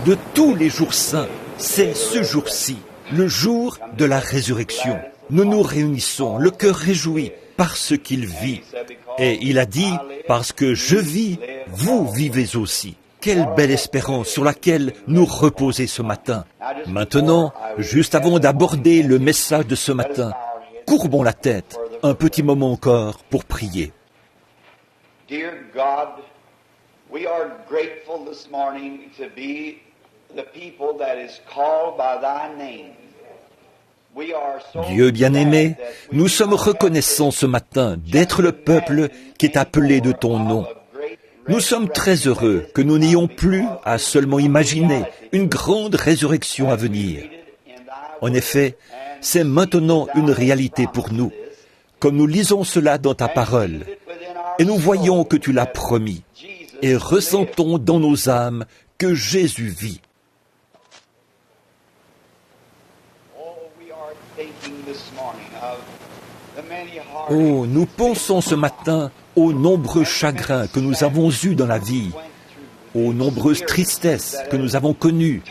de tous les jours saints, c'est ce jour-ci, le jour de la résurrection. Nous nous réunissons, le cœur réjoui, parce qu'il vit. Et il a dit, parce que je vis, vous vivez aussi. Quelle belle espérance sur laquelle nous reposer ce matin. Maintenant, juste avant d'aborder le message de ce matin, courbons la tête, un petit moment encore pour prier. Dear God, we are grateful this morning to be the people that is called by thy name. Dieu bien-aimé, nous sommes reconnaissants ce matin d'être le peuple qui est appelé de ton nom. Nous sommes très heureux que nous n'ayons plus à seulement imaginer une grande résurrection à venir. En effet, c'est maintenant une réalité pour nous, comme nous lisons cela dans ta parole, et nous voyons que tu l'as promis, et ressentons dans nos âmes que Jésus vit. Oh, nous pensons ce matin aux nombreux chagrins que nous avons eus dans la vie, aux nombreuses tristesses que nous avons connues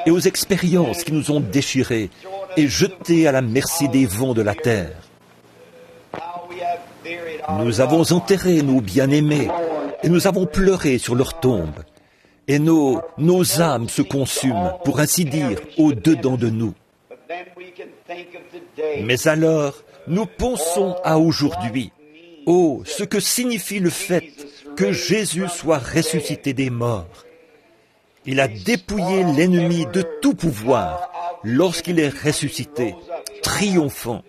et aux expériences qui nous ont déchirés et jetés à la merci des vents de la terre. Nous avons enterré nos bien-aimés et nous avons pleuré sur leur tombe. Et nos âmes se consument, pour ainsi dire, au-dedans de nous. Mais alors, nous pensons à aujourd'hui. Oh, ce que signifie le fait que Jésus soit ressuscité des morts. Il a dépouillé l'ennemi de tout pouvoir lorsqu'il est ressuscité, triomphant.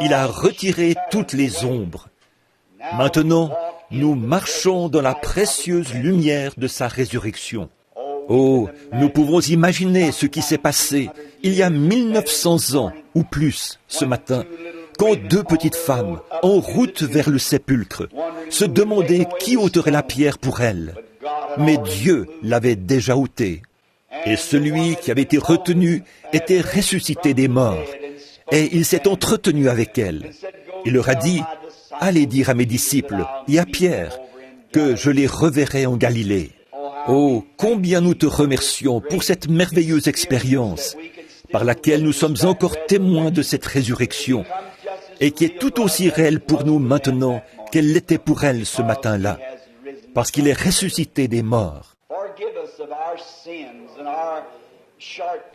Il a retiré toutes les ombres. Maintenant, nous marchons dans la précieuse lumière de sa résurrection. Oh, nous pouvons imaginer ce qui s'est passé il y a 1900 ans ou plus ce matin, quand deux petites femmes, en route vers le sépulcre, se demandaient qui ôterait la pierre pour elles. Mais Dieu l'avait déjà ôtée. Et celui qui avait été retenu était ressuscité des morts. Et il s'est entretenu avec elles. Il leur a dit, « Allez dire à mes disciples et à Pierre que je les reverrai en Galilée. » Oh, combien nous te remercions pour cette merveilleuse expérience par laquelle nous sommes encore témoins de cette résurrection et qui est tout aussi réelle pour nous maintenant qu'elle l'était pour elle ce matin-là, parce qu'il est ressuscité des morts.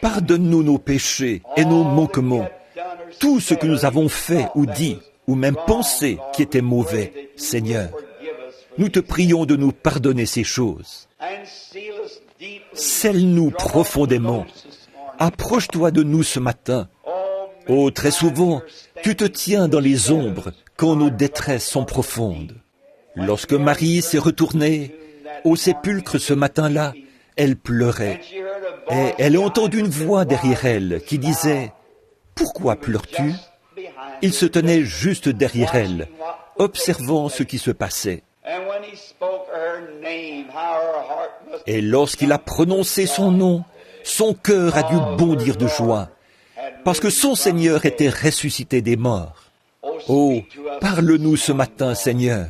Pardonne-nous nos péchés et nos manquements, tout ce que nous avons fait ou dit ou même pensé qui était mauvais, Seigneur. Nous te prions de nous pardonner ces choses. Scelle-nous profondément. Approche-toi de nous ce matin. Oh, très souvent, tu te tiens dans les ombres quand nos détresses sont profondes. Lorsque Marie s'est retournée au sépulcre ce matin-là, elle pleurait. Et elle a entendu une voix derrière elle qui disait « Pourquoi pleures-tu » Il se tenait juste derrière elle, observant ce qui se passait. Et lorsqu'il a prononcé son nom, son cœur a dû bondir de joie, parce que son Seigneur était ressuscité des morts. Oh, parle-nous ce matin, Seigneur.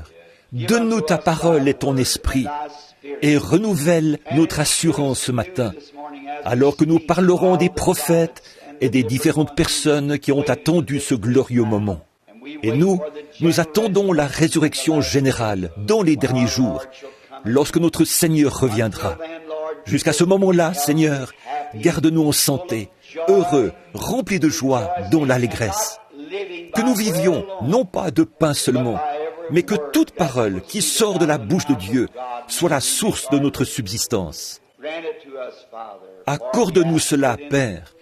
Donne-nous ta parole et ton esprit, et renouvelle notre assurance ce matin, alors que nous parlerons des prophètes et des différentes personnes qui ont attendu ce glorieux moment. Et nous attendons la résurrection générale dans les derniers jours, lorsque notre Seigneur reviendra. Jusqu'à ce moment-là, Seigneur, garde-nous en santé, heureux, remplis de joie dans l'allégresse. Que nous vivions, non pas de pain seulement, mais que toute parole qui sort de la bouche de Dieu soit la source de notre subsistance. Accorde-nous cela, Père,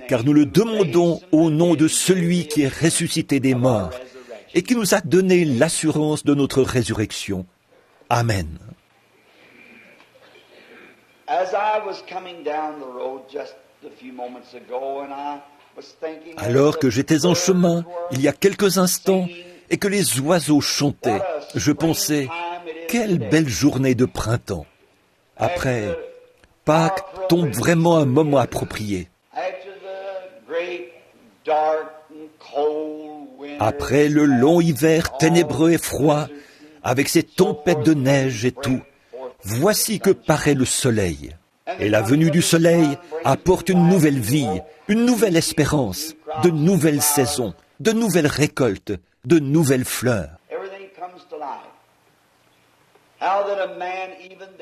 car nous le demandons au nom de celui qui est ressuscité des morts et qui nous a donné l'assurance de notre résurrection. Amen. Alors que j'étais en chemin, il y a quelques instants, et que les oiseaux chantaient, je pensais, quelle belle journée de printemps. Après, Pâques tombe vraiment un moment approprié. Après le long hiver ténébreux et froid, avec ses tempêtes de neige et tout, voici que paraît le soleil. Et la venue du soleil apporte une nouvelle vie, une nouvelle espérance, de nouvelles saisons, de nouvelles récoltes, de nouvelles fleurs.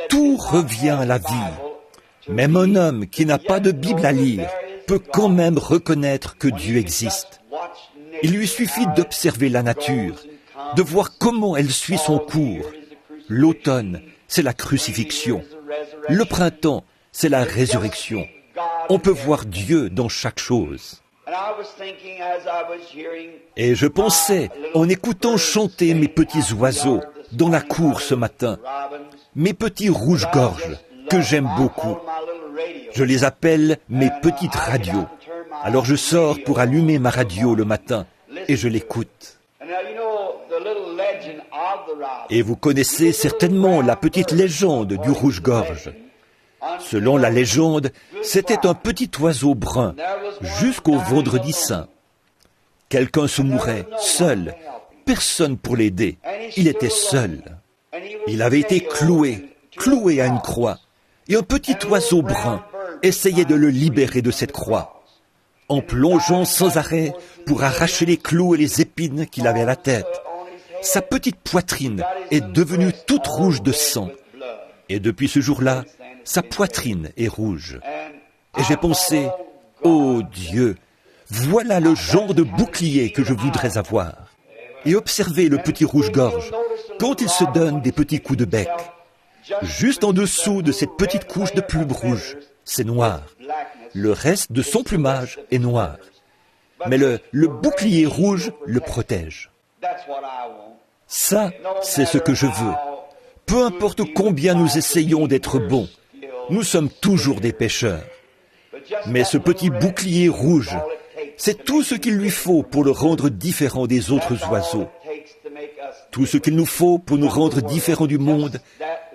Tout revient à la vie. Même un homme qui n'a pas de Bible à lire peut quand même reconnaître que Dieu existe. Il lui suffit d'observer la nature, de voir comment elle suit son cours. L'automne, c'est la crucifixion. Le printemps, c'est la résurrection. On peut voir Dieu dans chaque chose. Et je pensais, en écoutant chanter mes petits oiseaux dans la cour ce matin, mes petits rouges-gorges, que j'aime beaucoup. Je les appelle mes petites radios. Alors je sors pour allumer ma radio le matin et je l'écoute. Et vous connaissez certainement la petite légende du rouge-gorge. Selon la légende, c'était un petit oiseau brun, jusqu'au vendredi saint. Quelqu'un se mourait, seul, personne pour l'aider. Il était seul. Il avait été cloué à une croix, et un petit oiseau brun essayait de le libérer de cette croix, en plongeant sans arrêt pour arracher les clous et les épines qu'il avait à la tête. Sa petite poitrine est devenue toute rouge de sang, et depuis ce jour-là, sa poitrine est rouge. Et j'ai pensé, oh Dieu, voilà le genre de bouclier que je voudrais avoir. Et observez le petit rouge-gorge, quand il se donne des petits coups de bec. Juste en dessous de cette petite couche de plume rouge, c'est noir. Le reste de son plumage est noir. Mais le bouclier rouge le protège. Ça, c'est ce que je veux. Peu importe combien nous essayons d'être bons, nous sommes toujours des pécheurs. Mais ce petit bouclier rouge, c'est tout ce qu'il lui faut pour le rendre différent des autres oiseaux. Tout ce qu'il nous faut pour nous rendre différents du monde,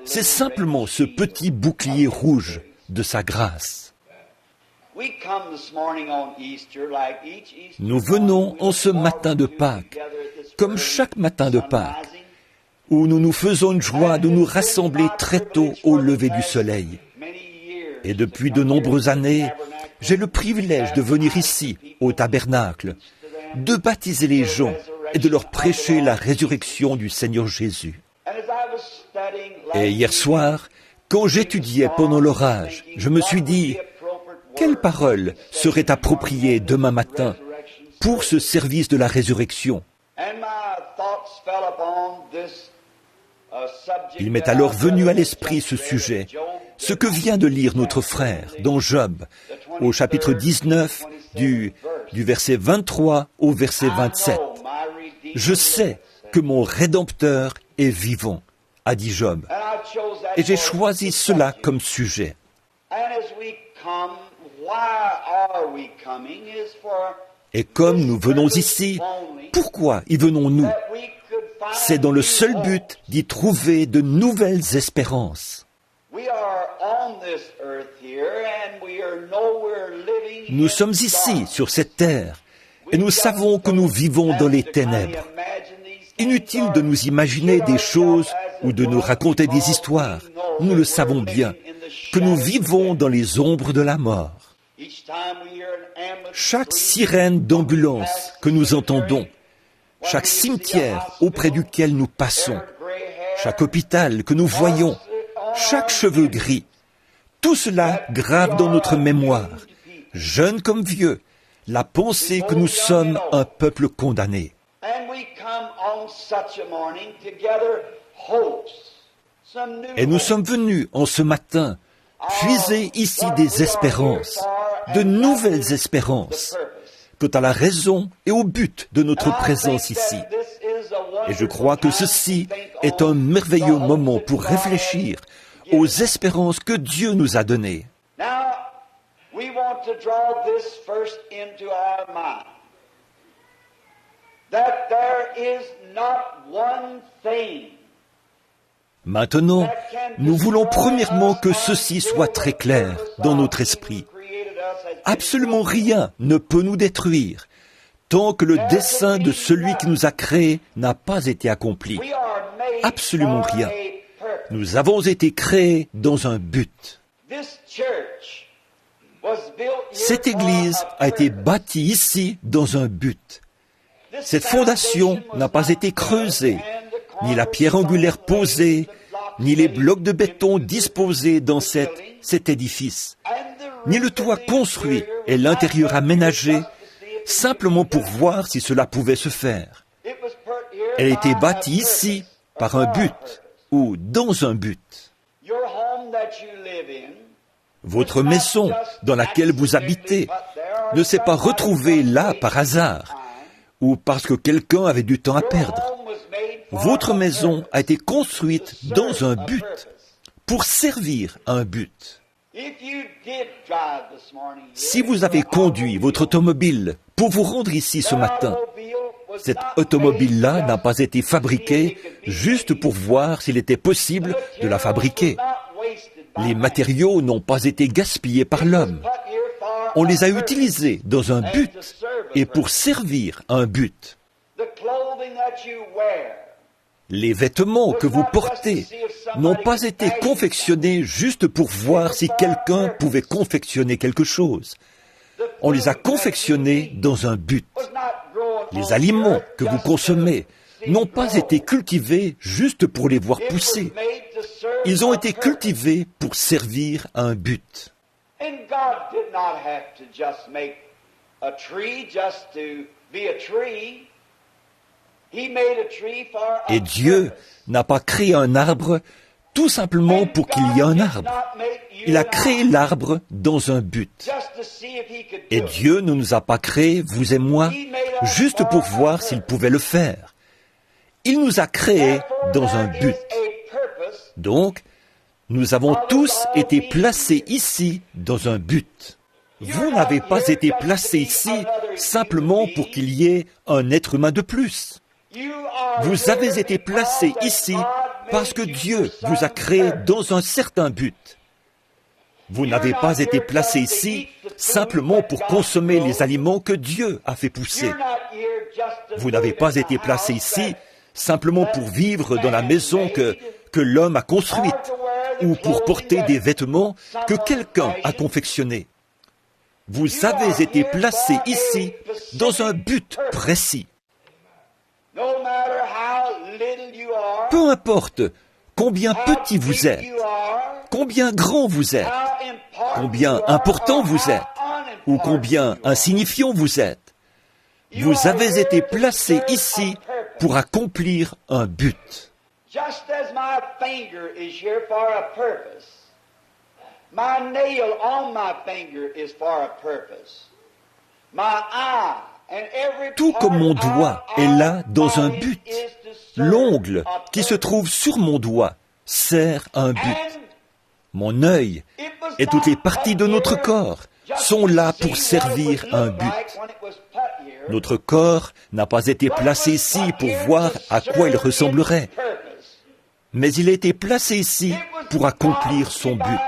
c'est simplement ce petit bouclier rouge de sa grâce. Nous venons en ce matin de Pâques, comme chaque matin de Pâques, où nous nous faisons une joie de nous rassembler très tôt au lever du soleil. Et depuis de nombreuses années, j'ai le privilège de venir ici, au tabernacle, de baptiser les gens et de leur prêcher la résurrection du Seigneur Jésus. Et hier soir, quand j'étudiais pendant l'orage, je me suis dit, quelle parole serait appropriée demain matin pour ce service de la résurrection? Il m'est alors venu à l'esprit ce sujet, ce que vient de lire notre frère dans Job, au chapitre 19, du verset 23 au verset 27. « Je sais que mon Rédempteur est vivant », a dit Job. Et j'ai choisi cela comme sujet. Et comme nous venons ici, pourquoi y venons-nous? C'est dans le seul but d'y trouver de nouvelles espérances. Nous sommes ici, sur cette terre, et nous savons que nous vivons dans les ténèbres. Inutile de nous imaginer des choses ou de nous raconter des histoires. Nous le savons bien, que nous vivons dans les ombres de la mort. Chaque sirène d'ambulance que nous entendons, chaque cimetière auprès duquel nous passons, chaque hôpital que nous voyons, chaque cheveu gris, tout cela grave dans notre mémoire, jeunes comme vieux, la pensée que nous sommes un peuple condamné. Et nous sommes venus en ce matin puiser ici des espérances, de nouvelles espérances, quant à la raison et au but de notre présence ici. Et je crois que ceci est un merveilleux moment pour réfléchir aux espérances que Dieu nous a données. Maintenant, nous voulons premièrement que ceci soit très clair dans notre esprit. Absolument rien ne peut nous détruire tant que le dessein de celui qui nous a créés n'a pas été accompli. Absolument rien. Nous avons été créés dans un but. Cette église a été bâtie ici dans un but. Cette fondation n'a pas été creusée, ni la pierre angulaire posée, ni les blocs de béton disposés dans cet édifice, ni le toit construit et l'intérieur aménagé, simplement pour voir si cela pouvait se faire. Elle a été bâtie ici par un but, ou dans un but. Votre maison dans laquelle vous habitez ne s'est pas retrouvée là par hasard, ou parce que quelqu'un avait du temps à perdre. Votre maison a été construite dans un but, pour servir un but. Si vous avez conduit votre automobile pour vous rendre ici ce matin, cette automobile-là n'a pas été fabriquée juste pour voir s'il était possible de la fabriquer. Les matériaux n'ont pas été gaspillés par l'homme. On les a utilisés dans un but et pour servir un but. Les vêtements que vous portez n'ont pas été confectionnés juste pour voir si quelqu'un pouvait confectionner quelque chose. On les a confectionnés dans un but. Les aliments que vous consommez n'ont pas été cultivés juste pour les voir pousser. Ils ont été cultivés pour servir un but. Et Dieu n'a pas créé un arbre tout simplement pour qu'il y ait un arbre. Il a créé l'arbre dans un but. Et Dieu ne nous a pas créés, vous et moi, juste pour voir s'il pouvait le faire. Il nous a créés dans un but. Donc, nous avons tous été placés ici dans un but. Vous n'avez pas été placés ici simplement pour qu'il y ait un être humain de plus. Vous avez été placés ici parce que Dieu vous a créé dans un certain but. Vous n'avez pas été placés ici simplement pour consommer les aliments que Dieu a fait pousser. Vous n'avez pas été placés ici simplement pour vivre dans la maison que l'homme a construite ou pour porter des vêtements que quelqu'un a confectionnés. Vous avez été placés ici dans un but précis. Peu importe combien petit vous êtes, combien grand vous êtes, combien important vous êtes, ou combien insignifiant vous êtes, vous avez été placés ici pour accomplir un but. Just as my finger is here for a purpose, my nail on my finger is for a purpose. My eye and every Tout comme mon part doigt of est our là dans un body but. is to serve L'ongle a qui se purpose. trouve sur mon doigt sert un but. And Mon œil it was et toutes les not parties de put notre here corps just sont là to pour see what it servir would un look but. like when it was put here, Notre corps n'a pas été placé ici pour voir à quoi il ressemblerait, mais il a été placé ici pour accomplir son but.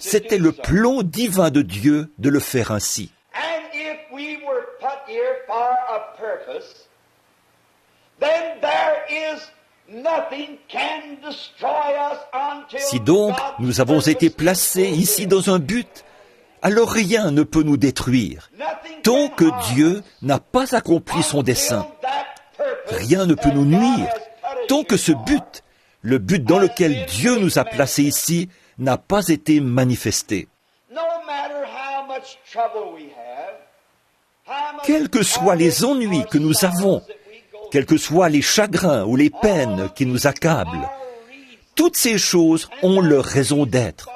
C'était le plan divin de Dieu de le faire ainsi. And if we were put here for a purpose, then there is nothing can destroy us until Si donc God's nous avons été purpose is placés ici fulfilled. dans un but, alors rien ne peut nous détruire, Nothing tant can que harm Dieu us n'a pas accompli son dessein. until that purpose Rien ne peut that nous God nuire, has put us tant que here ce for but, le but dans lequel Dieu nous a placés ici, n'a pas été manifesté. No matter how much trouble we have, how much Quels que soient les ennuis que nous avons, quels que soient les chagrins ou les peines qui nous accablent, toutes ces choses ont leur raison d'être.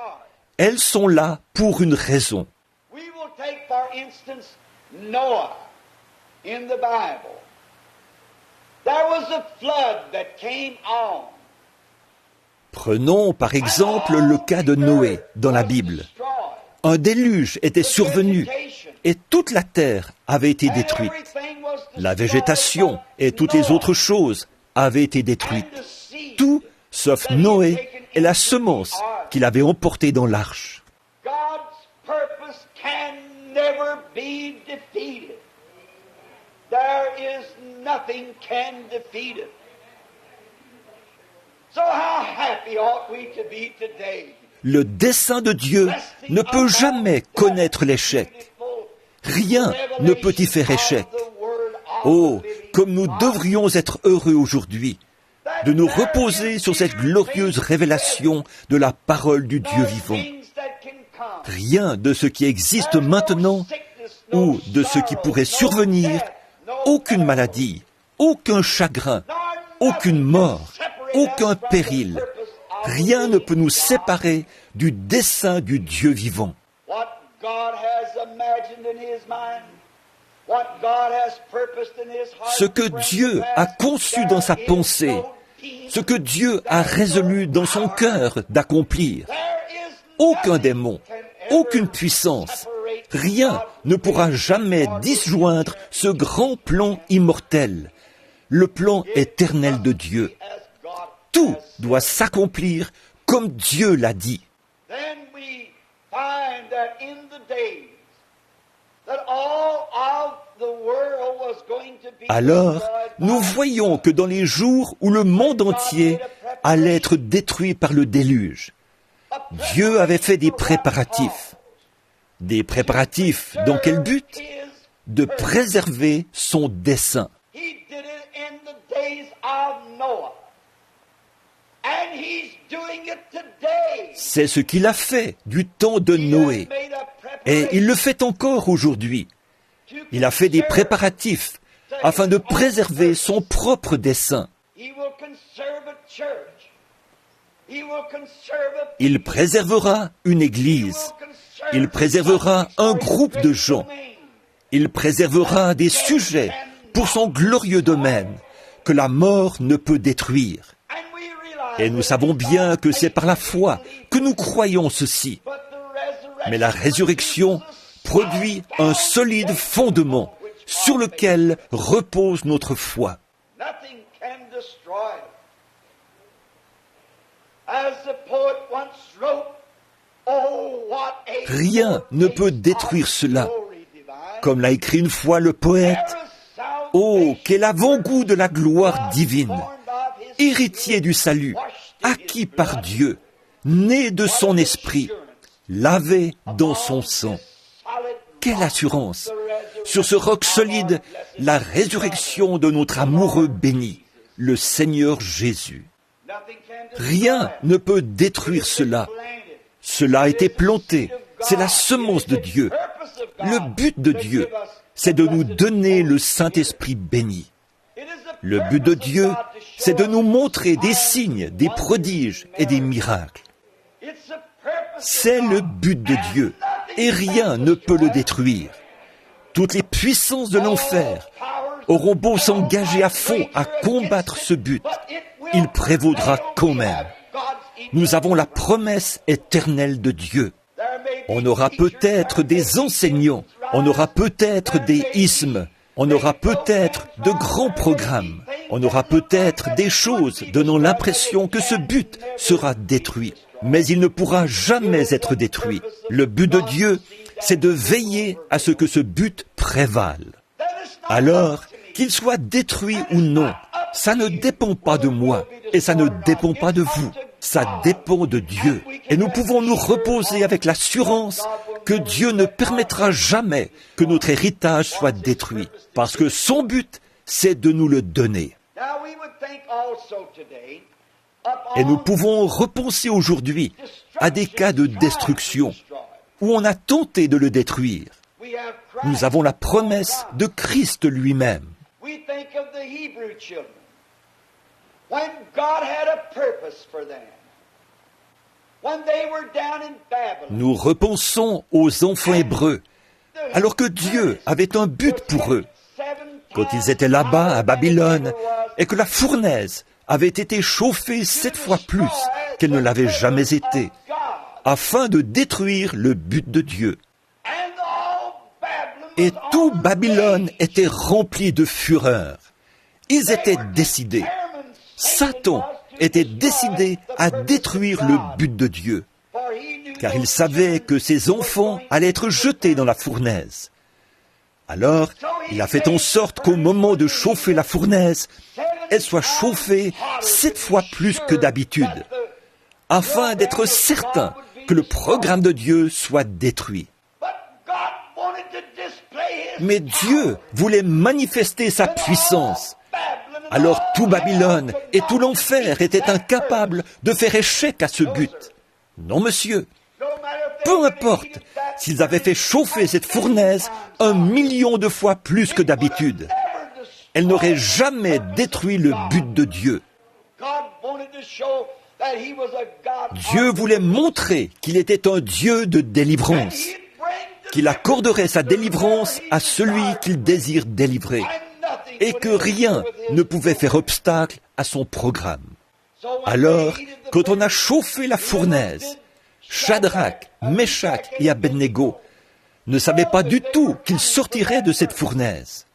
Elles sont là pour une raison. We will take, for instance, Noah in the Bible. There was a flood that came on. Prenons par exemple le cas de Noé dans la Bible. Un déluge était survenu et toute la terre avait été détruite. La végétation et toutes les autres choses avaient été détruites. Tout sauf Noé et la semence qu'il avait emportée dans l'arche. God's purpose can never be defeated. There is nothing can defeat it. So how happy ought we to be today? Le dessein de Dieu ne peut jamais connaître l'échec. Rien ne peut y faire échec. Oh, comme nous devrions être heureux aujourd'hui de nous reposer sur cette glorieuse révélation de la parole du Dieu vivant. Rien de ce qui existe maintenant ou de ce qui pourrait survenir, aucune maladie, aucun chagrin, aucune mort, aucun péril, rien ne peut nous séparer du dessein du Dieu vivant. Ce que Dieu a conçu dans sa pensée, ce que Dieu a résolu dans son cœur d'accomplir, aucun démon, aucune puissance, rien ne pourra jamais disjoindre ce grand plan immortel, le plan éternel de Dieu. Tout doit s'accomplir comme Dieu l'a dit. Alors, nous voyons que dans les jours où le monde entier allait être détruit par le déluge, Dieu avait fait des préparatifs. Des préparatifs dans quel but? De préserver son dessein. C'est ce qu'il a fait du temps de Noé. Et il le fait encore aujourd'hui. Il a fait des préparatifs afin de préserver son propre dessein. Il préservera une église. Il préservera un groupe de gens. Il préservera des sujets pour son glorieux domaine que la mort ne peut détruire. Et nous savons bien que c'est par la foi que nous croyons ceci. Mais la résurrection produit un solide fondement sur lequel repose notre foi. Rien ne peut détruire cela. Comme l'a écrit une fois le poète, « Oh, quel avant-goût de la gloire divine, héritier du salut, acquis par Dieu, né de son esprit, lavé dans son sang. » Quelle assurance! Sur ce roc solide, la résurrection de notre amoureux béni, le Seigneur Jésus. Rien ne peut détruire cela. Cela a été planté. C'est la semence de Dieu. Le but de Dieu, c'est de nous donner le Saint-Esprit béni. Le but de Dieu, c'est de nous montrer des signes, des prodiges et des miracles. C'est le but de Dieu, et rien ne peut le détruire. Toutes les puissances de l'enfer auront beau s'engager à fond à combattre ce but, il prévaudra quand même. Nous avons la promesse éternelle de Dieu. On aura peut-être des enseignants, on aura peut-être des ismes, on aura peut-être de grands programmes, on aura peut-être des choses donnant l'impression que ce but sera détruit. Mais il ne pourra jamais être détruit. Le but de Dieu, c'est de veiller à ce que ce but prévale. Alors, qu'il soit détruit ou non, ça ne dépend pas de moi et ça ne dépend pas de vous. Ça dépend de Dieu. Et nous pouvons nous reposer avec l'assurance que Dieu ne permettra jamais que notre héritage soit détruit. Parce que son but, c'est de nous le donner. Et nous pouvons repenser aujourd'hui à des cas de destruction où on a tenté de le détruire. Nous avons la promesse de Christ lui-même. Nous repensons aux enfants hébreux, alors que Dieu avait un but pour eux. Quand ils étaient là-bas, à Babylone, et que la fournaise avait été chauffée 7 fois plus qu'elle ne l'avait jamais été, afin de détruire le but de Dieu. Et tout Babylone était rempli de fureur. Ils étaient décidés. Satan était décidé à détruire le but de Dieu, car il savait que ses enfants allaient être jetés dans la fournaise. Alors, il a fait en sorte qu'au moment de chauffer la fournaise, elle soit chauffée 7 fois plus que d'habitude, afin d'être certain que le programme de Dieu soit détruit. Mais Dieu voulait manifester sa puissance. Alors tout Babylone et tout l'enfer étaient incapables de faire échec à ce but. Non, monsieur. Peu importe s'ils avaient fait chauffer cette fournaise 1 million de fois plus que d'habitude. Elle n'aurait jamais détruit le but de Dieu. Dieu voulait montrer qu'il était un Dieu de délivrance, qu'il accorderait sa délivrance à celui qu'il désire délivrer, et que rien ne pouvait faire obstacle à son programme. Alors, quand on a chauffé la fournaise, Shadrach, Meshach et Abednego ne savaient pas du tout qu'ils sortiraient de cette fournaise.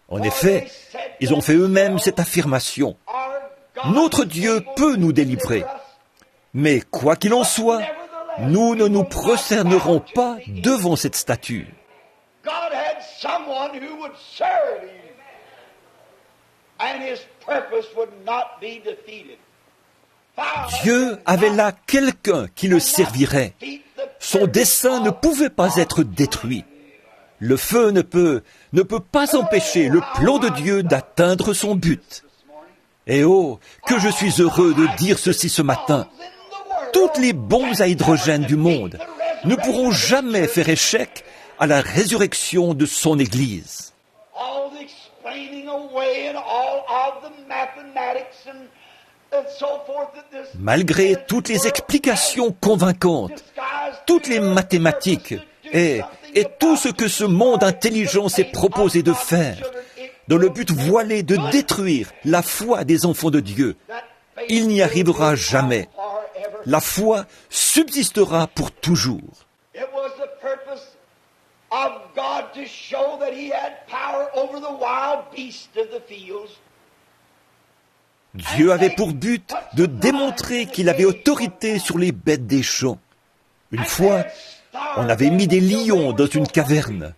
En effet, ils ont fait eux-mêmes cette affirmation. Notre Dieu peut nous délivrer. Mais quoi qu'il en soit, nous ne nous prosternerons pas devant cette statue. Dieu avait là quelqu'un qui le servirait. Son dessein ne pouvait pas être détruit. Le feu ne peut pas empêcher le plan de Dieu d'atteindre son but. Et oh, que je suis heureux de dire ceci ce matin. Toutes les bombes à hydrogène du monde ne pourront jamais faire échec à la résurrection de son Église. Malgré toutes les explications convaincantes, toutes les mathématiques et tout ce que ce monde intelligent s'est proposé de faire, dans le but voilé de détruire la foi des enfants de Dieu, il n'y arrivera jamais. La foi subsistera pour toujours. Dieu avait pour but de démontrer qu'il avait autorité sur les bêtes des champs. Une fois, on avait mis des lions dans une caverne.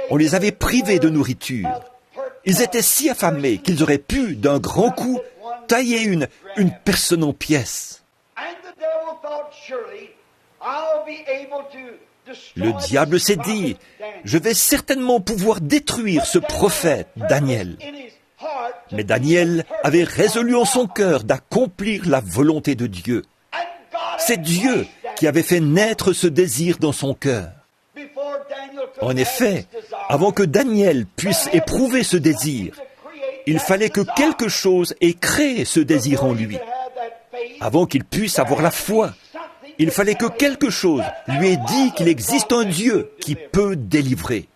On les avait privés de nourriture. Ils étaient si affamés qu'ils auraient pu, d'un grand coup, tailler une personne en pièces. Le diable s'est dit, je vais certainement pouvoir détruire ce prophète, Daniel. Mais Daniel avait résolu en son cœur d'accomplir la volonté de Dieu. C'est Dieu qui avait fait naître ce désir dans son cœur. En effet, avant que Daniel puisse éprouver ce désir, il fallait que quelque chose ait créé ce désir en lui. Avant qu'il puisse avoir la foi, il fallait que quelque chose lui ait dit qu'il existe un Dieu qui peut délivrer.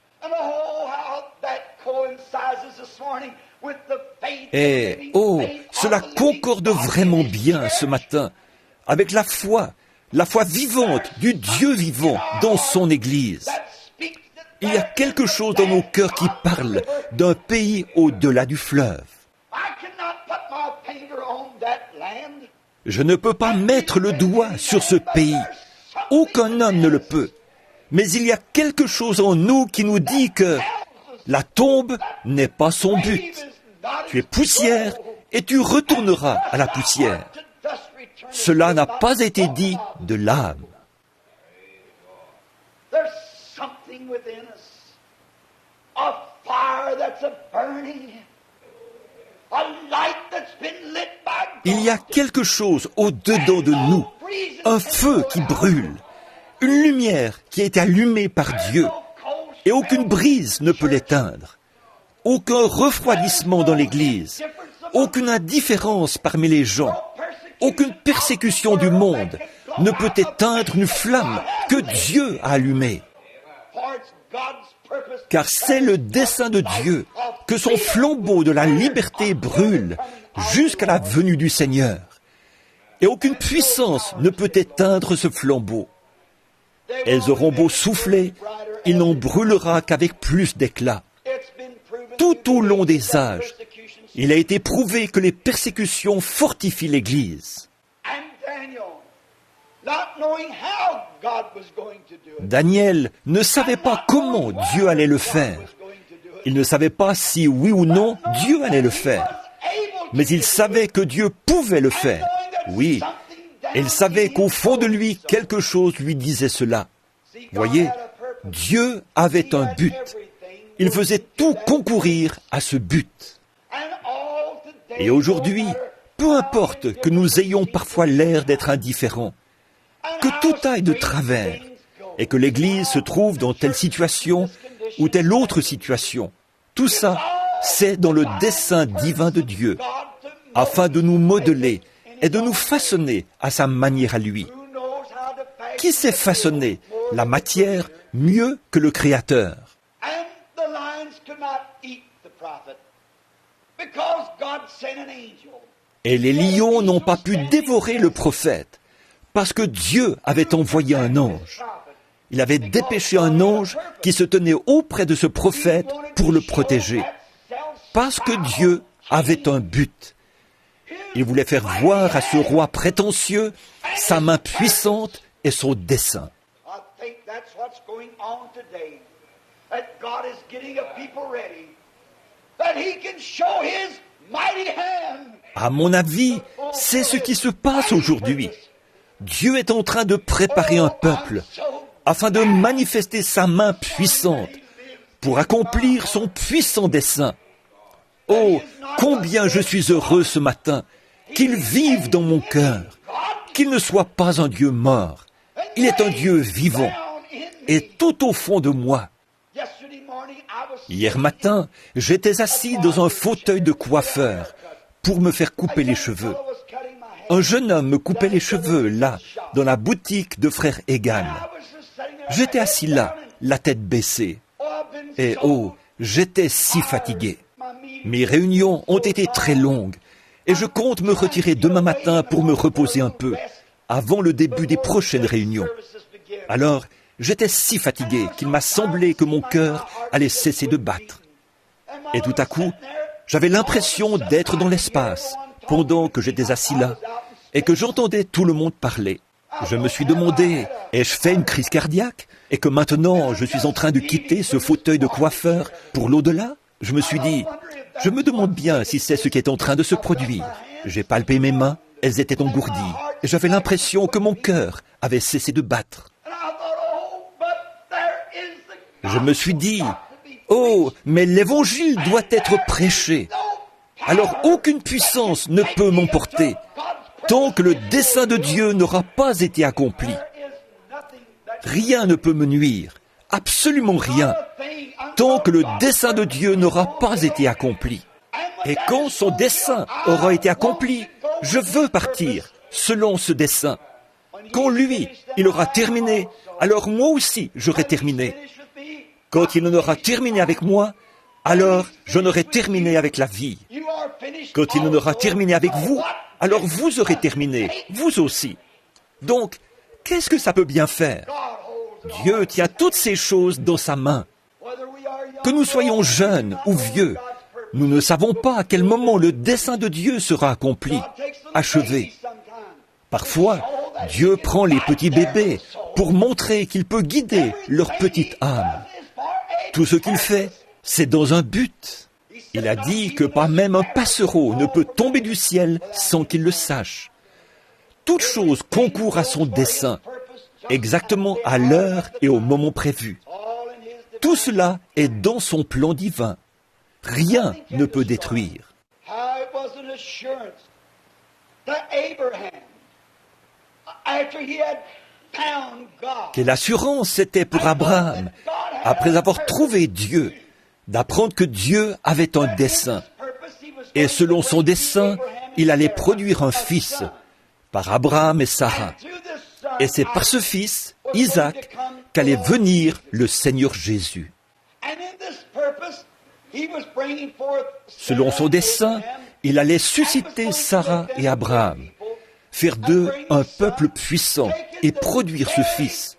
Et, oh, cela concorde vraiment bien ce matin avec la foi vivante du Dieu vivant dans son Église. Il y a quelque chose dans nos cœurs qui parle d'un pays au-delà du fleuve. Je ne peux pas mettre le doigt sur ce pays. Aucun homme ne le peut. Mais il y a quelque chose en nous qui nous dit que la tombe n'est pas son but. Tu es poussière et tu retourneras à la poussière. Cela n'a pas été dit de l'âme. Il y a quelque chose au-dedans de nous, un feu qui brûle, une lumière qui a été allumée par Dieu, et aucune brise ne peut l'éteindre, aucun refroidissement dans l'Église, aucune indifférence parmi les gens, aucune persécution du monde ne peut éteindre une flamme que Dieu a allumée. Car c'est le dessein de Dieu que son flambeau de la liberté brûle jusqu'à la venue du Seigneur. Et aucune puissance ne peut éteindre ce flambeau. Elles auront beau souffler, il n'en brûlera qu'avec plus d'éclat. Tout au long des âges, il a été prouvé que les persécutions fortifient l'Église. Daniel ne savait pas comment Dieu allait le faire. Il ne savait pas si oui ou non Dieu allait le faire. Mais il savait que Dieu pouvait le faire. Oui. Elle savait qu'au fond de lui, quelque chose lui disait cela. Voyez, Dieu avait un but. Il faisait tout concourir à ce but. Et aujourd'hui, peu importe que nous ayons parfois l'air d'être indifférents, que tout aille de travers, et que l'Église se trouve dans telle situation ou telle autre situation, tout ça, c'est dans le dessein divin de Dieu, afin de nous modeler et de nous façonner à sa manière à lui. Qui sait façonner la matière mieux que le Créateur? Et les lions n'ont pas pu dévorer le prophète, parce que Dieu avait envoyé un ange. Il avait dépêché un ange qui se tenait auprès de ce prophète pour le protéger. Parce que Dieu avait un but. Il voulait faire voir à ce roi prétentieux sa main puissante et son dessein. À mon avis, c'est ce qui se passe aujourd'hui. Dieu est en train de préparer un peuple afin de manifester sa main puissante pour accomplir son puissant dessein. Oh, combien je suis heureux ce matin qu'il vive dans mon cœur, qu'il ne soit pas un Dieu mort. Il est un Dieu vivant et tout au fond de moi. Hier matin, j'étais assis dans un fauteuil de coiffeur pour me faire couper les cheveux. Un jeune homme me coupait les cheveux, là, dans la boutique de frère Egan. J'étais assis là, la tête baissée. Et oh, j'étais si fatigué. Mes réunions ont été très longues et je compte me retirer demain matin pour me reposer un peu, avant le début des prochaines réunions. Alors, j'étais si fatigué qu'il m'a semblé que mon cœur allait cesser de battre. Et tout à coup, j'avais l'impression d'être dans l'espace, pendant que j'étais assis là, et que j'entendais tout le monde parler. Je me suis demandé, ai-je fait une crise cardiaque, et que maintenant je suis en train de quitter ce fauteuil de coiffeur pour l'au-delà? Je me suis dit, je me demande bien si c'est ce qui est en train de se produire. J'ai palpé mes mains, elles étaient engourdies, et j'avais l'impression que mon cœur avait cessé de battre. Je me suis dit, oh, mais l'évangile doit être prêché. Alors aucune puissance ne peut m'emporter tant que le dessein de Dieu n'aura pas été accompli. Rien ne peut me nuire, absolument rien, tant que le dessein de Dieu n'aura pas été accompli. Et quand son dessein aura été accompli, je veux partir selon ce dessein. Quand lui, il aura terminé, alors moi aussi j'aurai terminé. Quand il en aura terminé avec moi, alors j'en aurai terminé avec la vie. Quand il en aura terminé avec vous, alors vous aurez terminé, vous aussi. Donc, qu'est-ce que ça peut bien faire? Dieu tient toutes ces choses dans sa main. Que nous soyons jeunes ou vieux, nous ne savons pas à quel moment le dessein de Dieu sera accompli, achevé. Parfois, Dieu prend les petits bébés pour montrer qu'il peut guider leur petite âme. Tout ce qu'il fait, c'est dans un but. Il a dit que pas même un passereau ne peut tomber du ciel sans qu'il le sache. Toute chose concourt à son dessein, exactement à l'heure et au moment prévu. Tout cela est dans son plan divin. Rien ne peut détruire. Quelle assurance c'était pour Abraham, après avoir trouvé Dieu, d'apprendre que Dieu avait un dessein. Et selon son dessein, il allait produire un fils, par Abraham et Sarah. Et c'est par ce fils, Isaac, qu'allait venir le Seigneur Jésus. Selon son dessein, il allait susciter Sarah et Abraham, faire d'eux un peuple puissant et produire ce fils.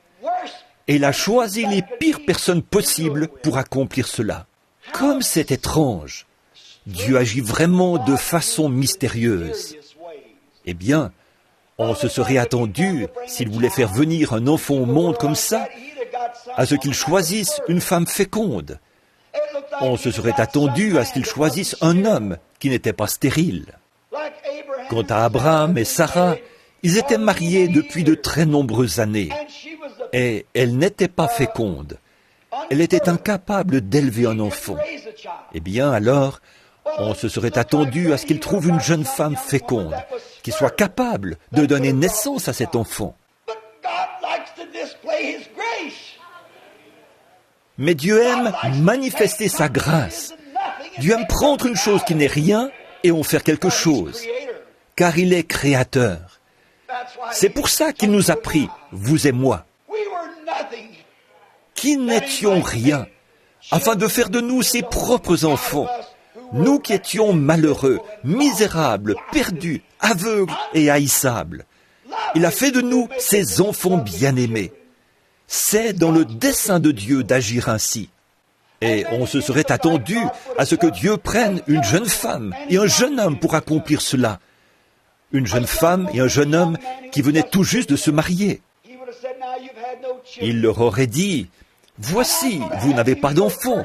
Et il a choisi les pires personnes possibles pour accomplir cela. Comme c'est étrange, Dieu agit vraiment de façon mystérieuse. Eh bien, on se serait attendu, s'il voulait faire venir un enfant au monde comme ça, à ce qu'il choisisse une femme féconde. On se serait attendu à ce qu'il choisisse un homme qui n'était pas stérile. Quant à Abraham et Sarah, Ils étaient mariés depuis de très nombreuses années et elle n'était pas féconde. Elle était incapable d'élever un enfant. Eh bien alors, on se serait attendu à ce qu'il trouve une jeune femme féconde, qui soit capable de donner naissance à cet enfant. Mais Dieu aime manifester sa grâce. Dieu aime prendre une chose qui n'est rien et en faire quelque chose, car il est créateur. C'est pour ça qu'il nous a pris, vous et moi, qui n'étions rien, afin de faire de nous ses propres enfants, nous qui étions malheureux, misérables, perdus, aveugles et haïssables. Il a fait de nous ses enfants bien-aimés. C'est dans le dessein de Dieu d'agir ainsi. Et on se serait attendu à ce que Dieu prenne une jeune femme et un jeune homme pour accomplir cela. Une jeune femme et un jeune homme qui venaient tout juste de se marier. Il leur aurait dit, « Voici, vous n'avez pas d'enfant.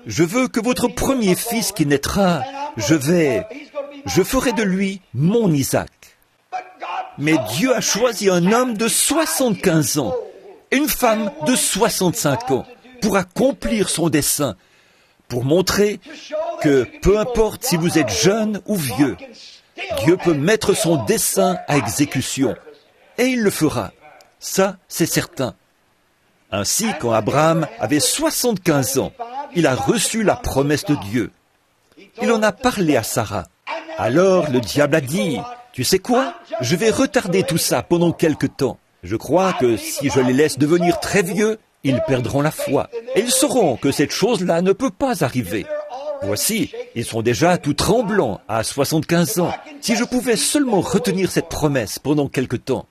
Je veux que votre premier fils qui naîtra, je ferai de lui mon Isaac. » Mais Dieu a choisi un homme de 75 ans et une femme de 65 ans pour accomplir son dessein, pour montrer que peu importe si vous êtes jeune ou vieux, Dieu peut mettre son dessein à exécution. Et il le fera. Ça, c'est certain. Ainsi, quand Abraham avait 75 ans, il a reçu la promesse de Dieu. Il en a parlé à Sarah. Alors le diable a dit, « Tu sais quoi? Je vais retarder tout ça pendant quelque temps. Je crois que si je les laisse devenir très vieux, ils perdront la foi. Et ils sauront que cette chose-là ne peut pas arriver. Voici, ils sont déjà tout tremblants à 75 ans. Si je pouvais seulement retenir cette promesse pendant quelque temps. »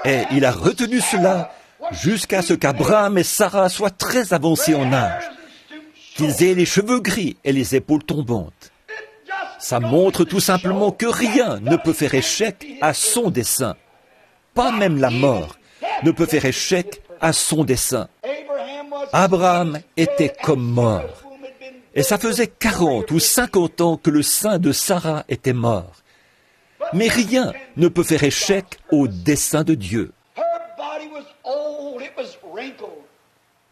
Et il a retenu cela jusqu'à ce qu'Abraham et Sarah soient très avancés en âge, qu'ils aient les cheveux gris et les épaules tombantes. Ça montre tout simplement que rien ne peut faire échec à son dessein. Pas même la mort ne peut faire échec à son dessein. Abraham était comme mort. Et ça faisait 40 ou 50 ans que le sein de Sarah était mort. Mais rien ne peut faire échec au dessein de Dieu.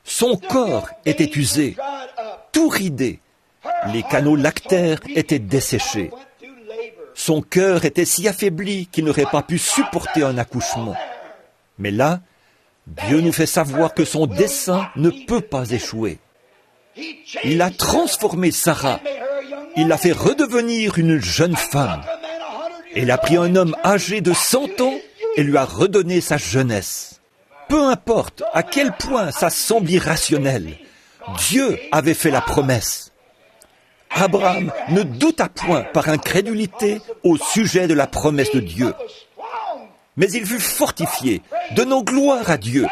Son corps était usé, tout ridé. Les canaux lactaires étaient desséchés. Son cœur était si affaibli qu'il n'aurait pas pu supporter un accouchement. Mais là, Dieu nous fait savoir que son dessein ne peut pas échouer. Il a transformé Sarah. Il l'a fait redevenir une jeune femme. Et il a pris un homme âgé de 100 ans et lui a redonné sa jeunesse. Peu importe à quel point ça semble irrationnel, Dieu avait fait la promesse. Abraham ne douta point par incrédulité au sujet de la promesse de Dieu. Mais il fut fortifié, donnant gloire à Dieu,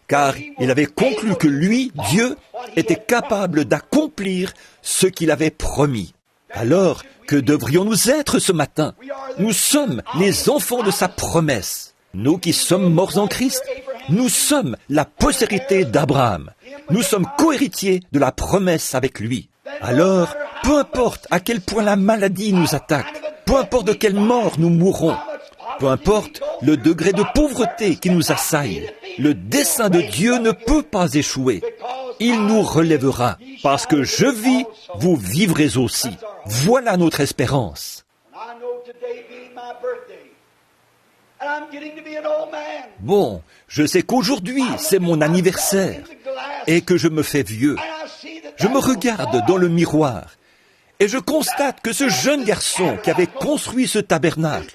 car il avait conclu que lui, Dieu, était capable d'accomplir ce qu'il avait promis. Alors, que devrions-nous être ce matin? Nous sommes les enfants de sa promesse. Nous qui sommes morts en Christ, nous sommes la postérité d'Abraham. Nous sommes co-héritiers de la promesse avec lui. Alors, peu importe à quel point la maladie nous attaque, peu importe de quelle mort nous mourrons, peu importe le degré de pauvreté qui nous assaille, le dessein de Dieu ne peut pas échouer. Il nous relèvera, parce que je vis, vous vivrez aussi. Voilà notre espérance. Bon, je sais qu'aujourd'hui, c'est mon anniversaire et que je me fais vieux. Je me regarde dans le miroir et je constate que ce jeune garçon qui avait construit ce tabernacle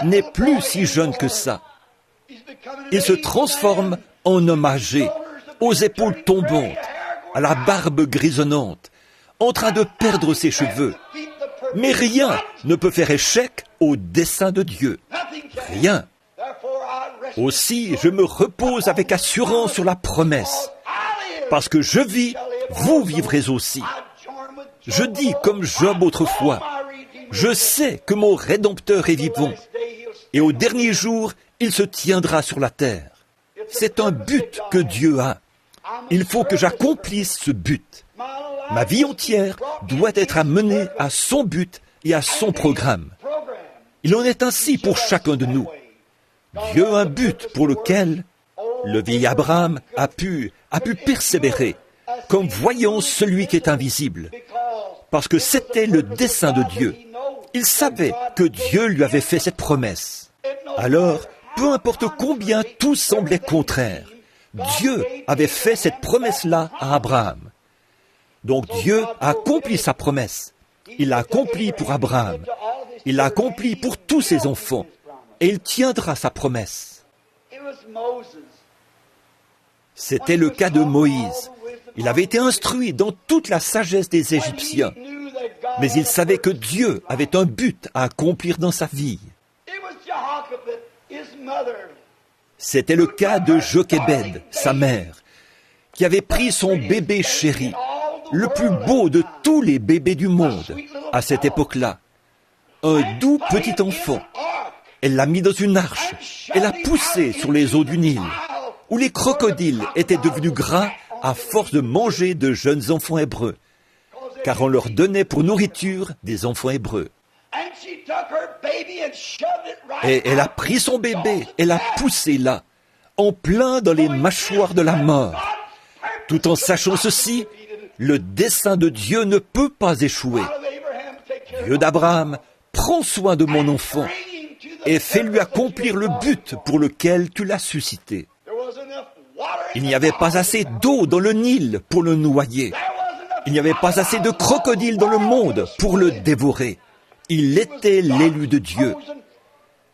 n'est plus si jeune que ça. Il se transforme en homme âgé, aux épaules tombantes, à la barbe grisonnante, en train de perdre ses cheveux. Mais rien ne peut faire échec au dessein de Dieu. Rien. Aussi, je me repose avec assurance sur la promesse. Parce que je vis, vous vivrez aussi. Je dis comme Job autrefois, je sais que mon Rédempteur est vivant. Et au dernier jour, il se tiendra sur la terre. C'est un but que Dieu a. Il faut que j'accomplisse ce but. Ma vie entière doit être amenée à son but et à son programme. Il en est ainsi pour chacun de nous. Dieu a un but pour lequel le vieil Abraham a pu persévérer, comme voyant celui qui est invisible, parce que c'était le dessein de Dieu. Il savait que Dieu lui avait fait cette promesse. Alors, peu importe combien tout semblait contraire, Dieu avait fait cette promesse-là à Abraham. Donc Dieu a accompli sa promesse. Il l'a accompli pour Abraham. Il l'a accompli pour tous ses enfants. Et il tiendra sa promesse. C'était le cas de Moïse. Il avait été instruit dans toute la sagesse des Égyptiens. Mais il savait que Dieu avait un but à accomplir dans sa vie. C'était le cas de Jochébed, sa mère, qui avait pris son bébé chéri, le plus beau de tous les bébés du monde, à cette époque-là. Un doux petit enfant. Elle l'a mis dans une arche et l'a poussé sur les eaux du Nil, où les crocodiles étaient devenus gras à force de manger de jeunes enfants hébreux, car on leur donnait pour nourriture des enfants hébreux. Et elle a pris son bébé et l'a poussé là, en plein dans les mâchoires de la mort. Tout en sachant ceci, le dessein de Dieu ne peut pas échouer. Dieu d'Abraham, prends soin de mon enfant et fais-lui accomplir le but pour lequel tu l'as suscité. Il n'y avait pas assez d'eau dans le Nil pour le noyer. Il n'y avait pas assez de crocodiles dans le monde pour le dévorer. Il était l'élu de Dieu.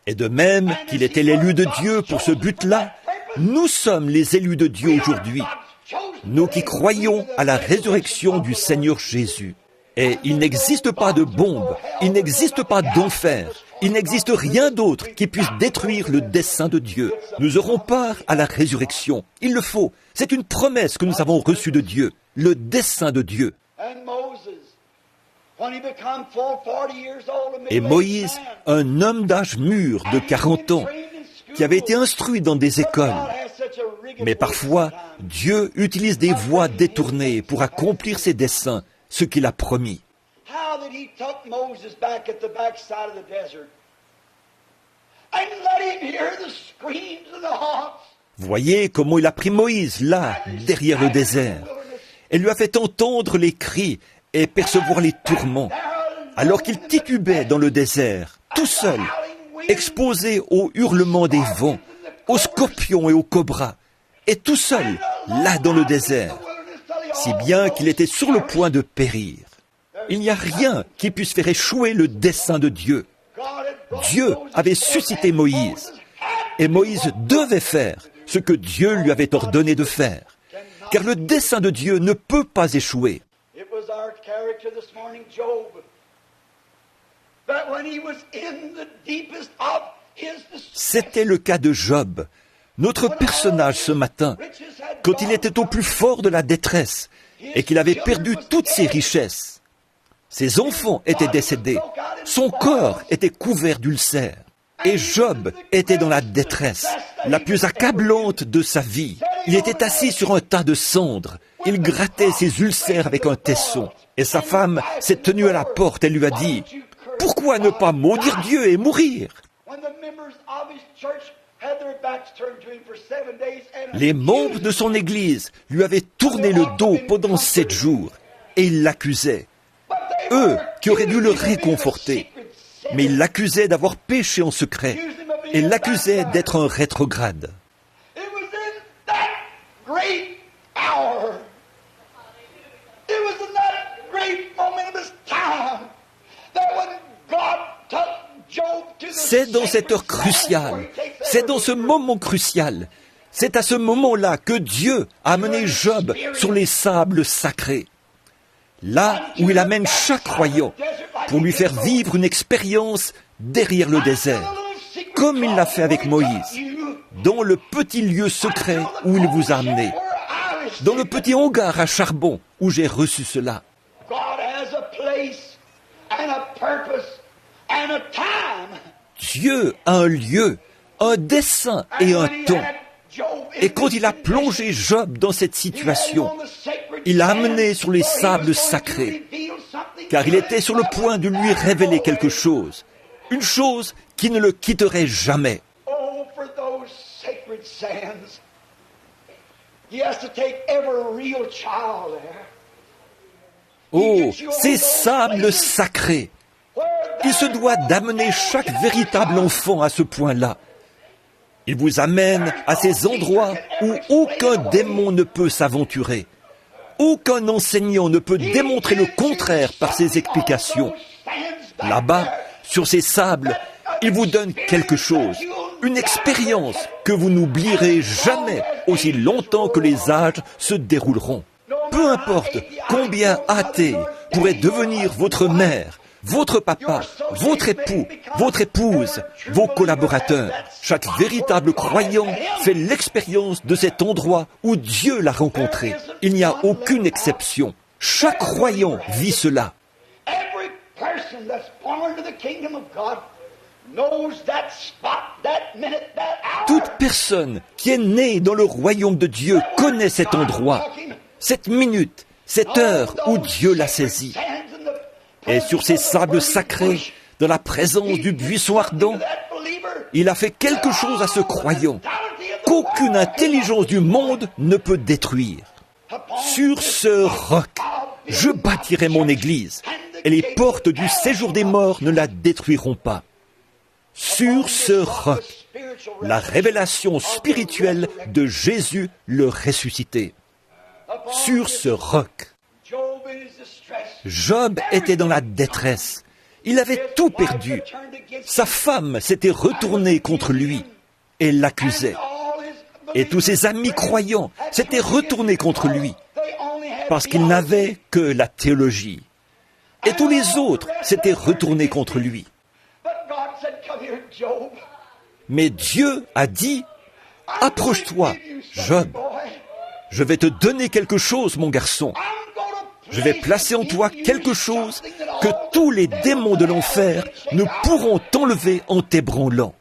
Et de même qu'il était l'élu de Dieu pour ce but-là, nous sommes les élus de Dieu aujourd'hui. Nous qui croyons à la résurrection du Seigneur Jésus. Et il n'existe pas de bombe, il n'existe pas d'enfer, il n'existe rien d'autre qui puisse détruire le dessein de Dieu. Nous aurons part à la résurrection. Il le faut. C'est une promesse que nous avons reçue de Dieu, le dessein de Dieu. Et Moïse, un homme d'âge mûr de 40 ans, qui avait été instruit dans des écoles. Mais parfois, Dieu utilise des voies détournées pour accomplir ses desseins, ce qu'il a promis. Voyez comment il a pris Moïse là, derrière le désert, et lui a fait entendre les cris et percevoir les tourments, alors qu'il titubait dans le désert, tout seul, exposé aux hurlements des vents, aux scorpions et aux cobras, et tout seul, là dans le désert, si bien qu'il était sur le point de périr. Il n'y a rien qui puisse faire échouer le dessein de Dieu. Dieu avait suscité Moïse, et Moïse devait faire ce que Dieu lui avait ordonné de faire, car le dessein de Dieu ne peut pas échouer. C'était le cas de Job, notre personnage ce matin, quand il était au plus fort de la détresse et qu'il avait perdu toutes ses richesses. Ses enfants étaient décédés, son corps était couvert d'ulcères, et Job était dans la détresse, la plus accablante de sa vie. Il était assis sur un tas de cendres, il grattait ses ulcères avec un tesson, et sa femme s'est tenue à la porte et lui a dit « Pourquoi ne pas maudire Dieu et mourir ?» Les membres de son Église lui avaient tourné le dos pendant 7 jours, et ils l'accusaient. Eux qui auraient dû le réconforter, mais ils l'accusaient d'avoir péché en secret, et l'accusaient d'être un rétrograde. C'est dans cette heure cruciale, c'est dans ce moment crucial, c'est à ce moment-là que Dieu a amené Job sur les sables sacrés. Là où il amène chaque croyant pour lui faire vivre une expérience derrière le désert, comme il l'a fait avec Moïse, dans le petit lieu secret où il vous a amené, dans le petit hangar à charbon où j'ai reçu cela. Dieu a un lieu, un dessein et un temps. Et quand il a plongé Job dans cette situation, il l'a amené sur les sables sacrés, car il était sur le point de lui révéler quelque chose, une chose qui ne le quitterait jamais. Oh, for those sacred sands. He has to take every real child there. Oh, ces sables sacrés! Il se doit d'amener chaque véritable enfant à ce point-là. Il vous amène à ces endroits où aucun démon ne peut s'aventurer. Aucun enseignant ne peut démontrer le contraire par ses explications. Là-bas, sur ces sables, il vous donne quelque chose, une expérience que vous n'oublierez jamais aussi longtemps que les âges se dérouleront. Peu importe combien athée pourrait devenir votre mère, votre papa, votre époux, votre épouse, vos collaborateurs, chaque véritable croyant fait l'expérience de cet endroit où Dieu l'a rencontré. Il n'y a aucune exception. Chaque croyant vit cela. Toute personne qui est née dans le royaume de Dieu connaît cet endroit, cette minute, cette heure où Dieu l'a saisi. Et sur ces sables sacrés, dans la présence du buisson ardent, il a fait quelque chose à ce croyant qu'aucune intelligence du monde ne peut détruire. Sur ce roc, je bâtirai mon église, et les portes du séjour des morts ne la détruiront pas. Sur ce roc, la révélation spirituelle de Jésus le ressuscité. Sur ce roc, Job était dans la détresse. Il avait tout perdu. Sa femme s'était retournée contre lui et l'accusait. Et tous ses amis croyants s'étaient retournés contre lui parce qu'il n'avait que la théologie. Et tous les autres s'étaient retournés contre lui. Mais Dieu a dit, « Approche-toi, Job. Je vais te donner quelque chose, mon garçon. Je vais placer en toi quelque chose que tous les démons de l'enfer ne pourront t'enlever en t'ébranlant. »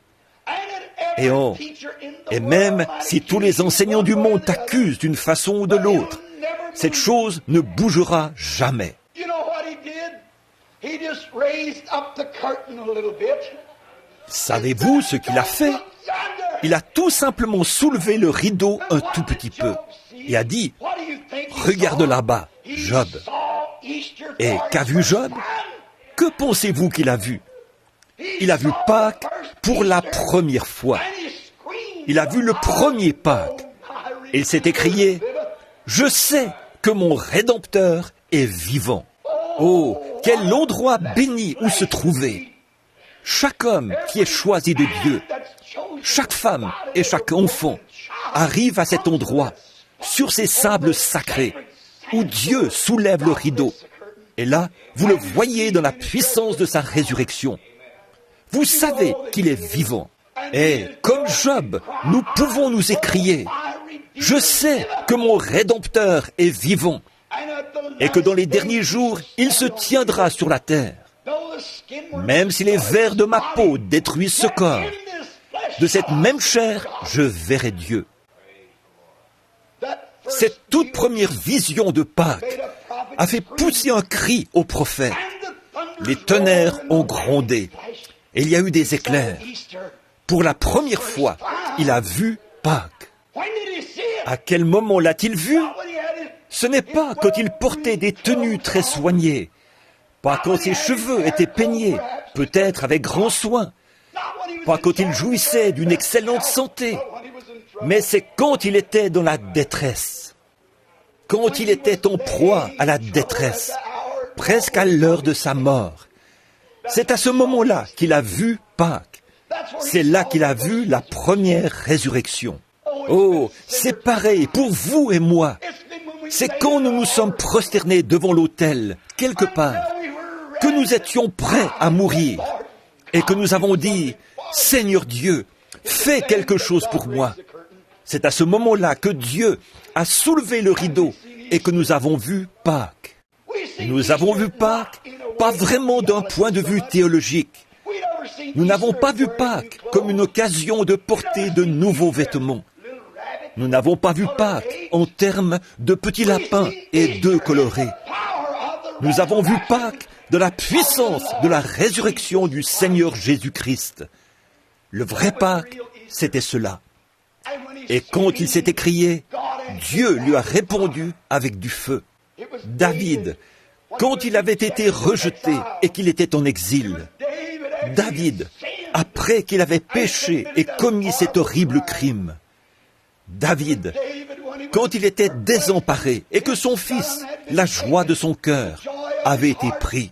Et même si tous les enseignants du monde t'accusent d'une façon ou de l'autre, cette chose ne bougera jamais. Savez-vous ce qu'il a fait? Il a tout simplement soulevé le rideau un tout petit peu et a dit, « Regarde là-bas, Job. » Et qu'a vu Job? Que pensez-vous qu'il a vu? Il a vu Pâques pour la première fois. Il a vu le premier Pâques. Et il s'est écrié, « Je sais que mon Rédempteur est vivant. » Oh, quel endroit béni où se trouver! Chaque homme qui est choisi de Dieu, chaque femme et chaque enfant arrive à cet endroit, sur ces sables sacrés, où Dieu soulève le rideau. Et là, vous le voyez dans la puissance de sa résurrection. Vous savez qu'il est vivant. Et comme Job, nous pouvons nous écrier, « Je sais que mon Rédempteur est vivant et que dans les derniers jours, il se tiendra sur la terre. Même si les vers de ma peau détruisent ce corps, de cette même chair, je verrai Dieu. » Cette toute première vision de Pâques a fait pousser un cri au prophète. Les tonnerres ont grondé et il y a eu des éclairs. Pour la première fois, il a vu Pâques. À quel moment l'a-t-il vu? Ce n'est pas quand il portait des tenues très soignées, pas quand ses cheveux étaient peignés, peut-être avec grand soin, pas quand il jouissait d'une excellente santé, mais c'est quand il était dans la détresse, quand il était en proie à la détresse, presque à l'heure de sa mort. C'est à ce moment-là qu'il a vu Pâques. C'est là qu'il a vu la première résurrection. Oh, c'est pareil pour vous et moi. C'est quand nous nous sommes prosternés devant l'autel, quelque part, que nous étions prêts à mourir et que nous avons dit, « Seigneur Dieu, fais quelque chose pour moi. » C'est à ce moment-là que Dieu a soulevé le rideau et que nous avons vu Pâques. Nous avons vu Pâques, pas vraiment d'un point de vue théologique. Nous n'avons pas vu Pâques comme une occasion de porter de nouveaux vêtements. Nous n'avons pas vu Pâques en termes de petits lapins et d'œufs colorés. Nous avons vu Pâques de la puissance de la résurrection du Seigneur Jésus-Christ. Le vrai Pâques, c'était cela. Et quand il s'est écrié, Dieu lui a répondu avec du feu. David, quand il avait été rejeté et qu'il était en exil, David, après qu'il avait péché et commis cet horrible crime, David, quand il était désemparé et que son fils, la joie de son cœur, avait été pris,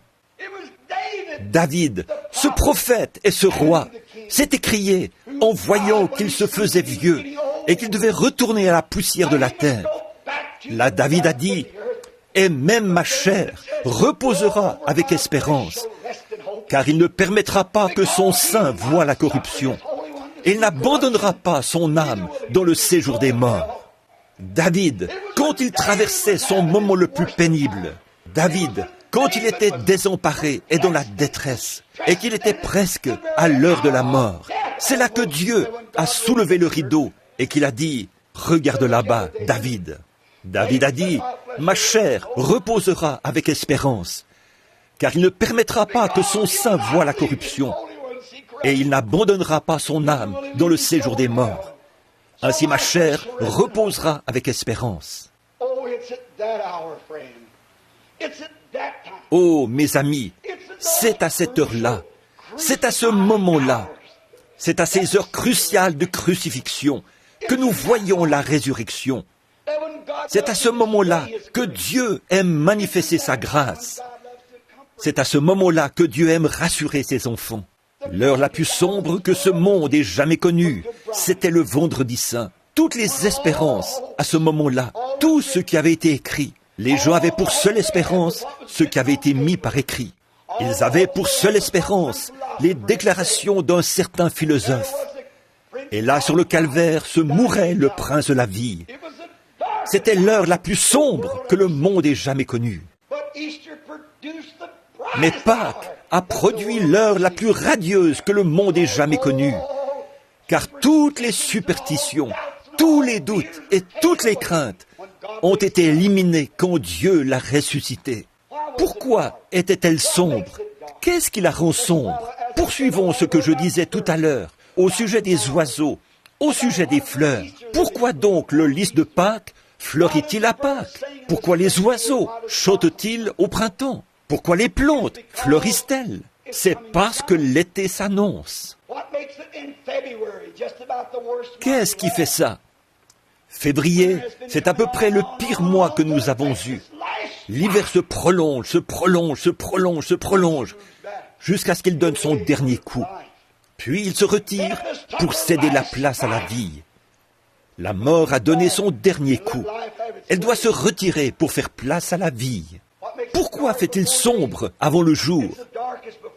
David, ce prophète et ce roi, s'est écrié en voyant qu'il se faisait vieux et qu'il devait retourner à la poussière de la terre. Là, David a dit, « Et même ma chair reposera avec espérance, car il ne permettra pas que son sein voie la corruption, et il n'abandonnera pas son âme dans le séjour des morts. » David, quand il traversait son moment le plus pénible, David, quand il était désemparé et dans la détresse, et qu'il était presque à l'heure de la mort, c'est là que Dieu a soulevé le rideau et qu'il a dit, « Regarde là-bas, David. » David a dit, « Ma chair reposera avec espérance, car il ne permettra pas que son sein voie la corruption, et il n'abandonnera pas son âme dans le séjour des morts. Ainsi ma chair reposera avec espérance. » Oh, mes amis, c'est à cette heure-là, c'est à ce moment-là, c'est à ces heures cruciales de crucifixion que nous voyons la résurrection. C'est à ce moment-là que Dieu aime manifester sa grâce. C'est à ce moment-là que Dieu aime rassurer ses enfants. L'heure la plus sombre que ce monde ait jamais connue, c'était le vendredi saint. Toutes les espérances, à ce moment-là, tout ce qui avait été écrit, les gens avaient pour seule espérance ce qui avait été mis par écrit. Ils avaient pour seule espérance les déclarations d'un certain philosophe. Et là, sur le calvaire, se mourait le prince de la vie. C'était l'heure la plus sombre que le monde ait jamais connue. Mais Pâques a produit l'heure la plus radieuse que le monde ait jamais connue. Car toutes les superstitions, tous les doutes et toutes les craintes ont été éliminées quand Dieu l'a ressuscité. Pourquoi était-elle sombre? Qu'est-ce qui la rend sombre? Poursuivons ce que je disais tout à l'heure au sujet des oiseaux, au sujet des fleurs. Pourquoi donc le lys de Pâques fleurit-il à Pâques? Pourquoi les oiseaux chantent-ils au printemps? Pourquoi les plantes fleurissent-elles? C'est parce que l'été s'annonce. Qu'est-ce qui fait ça? Février, c'est à peu près le pire mois que nous avons eu. L'hiver se prolonge, se prolonge, se prolonge, se prolonge, jusqu'à ce qu'il donne son dernier coup. Puis il se retire pour céder la place à la vie. La mort a donné son dernier coup. Elle doit se retirer pour faire place à la vie. Pourquoi fait-il sombre avant le jour?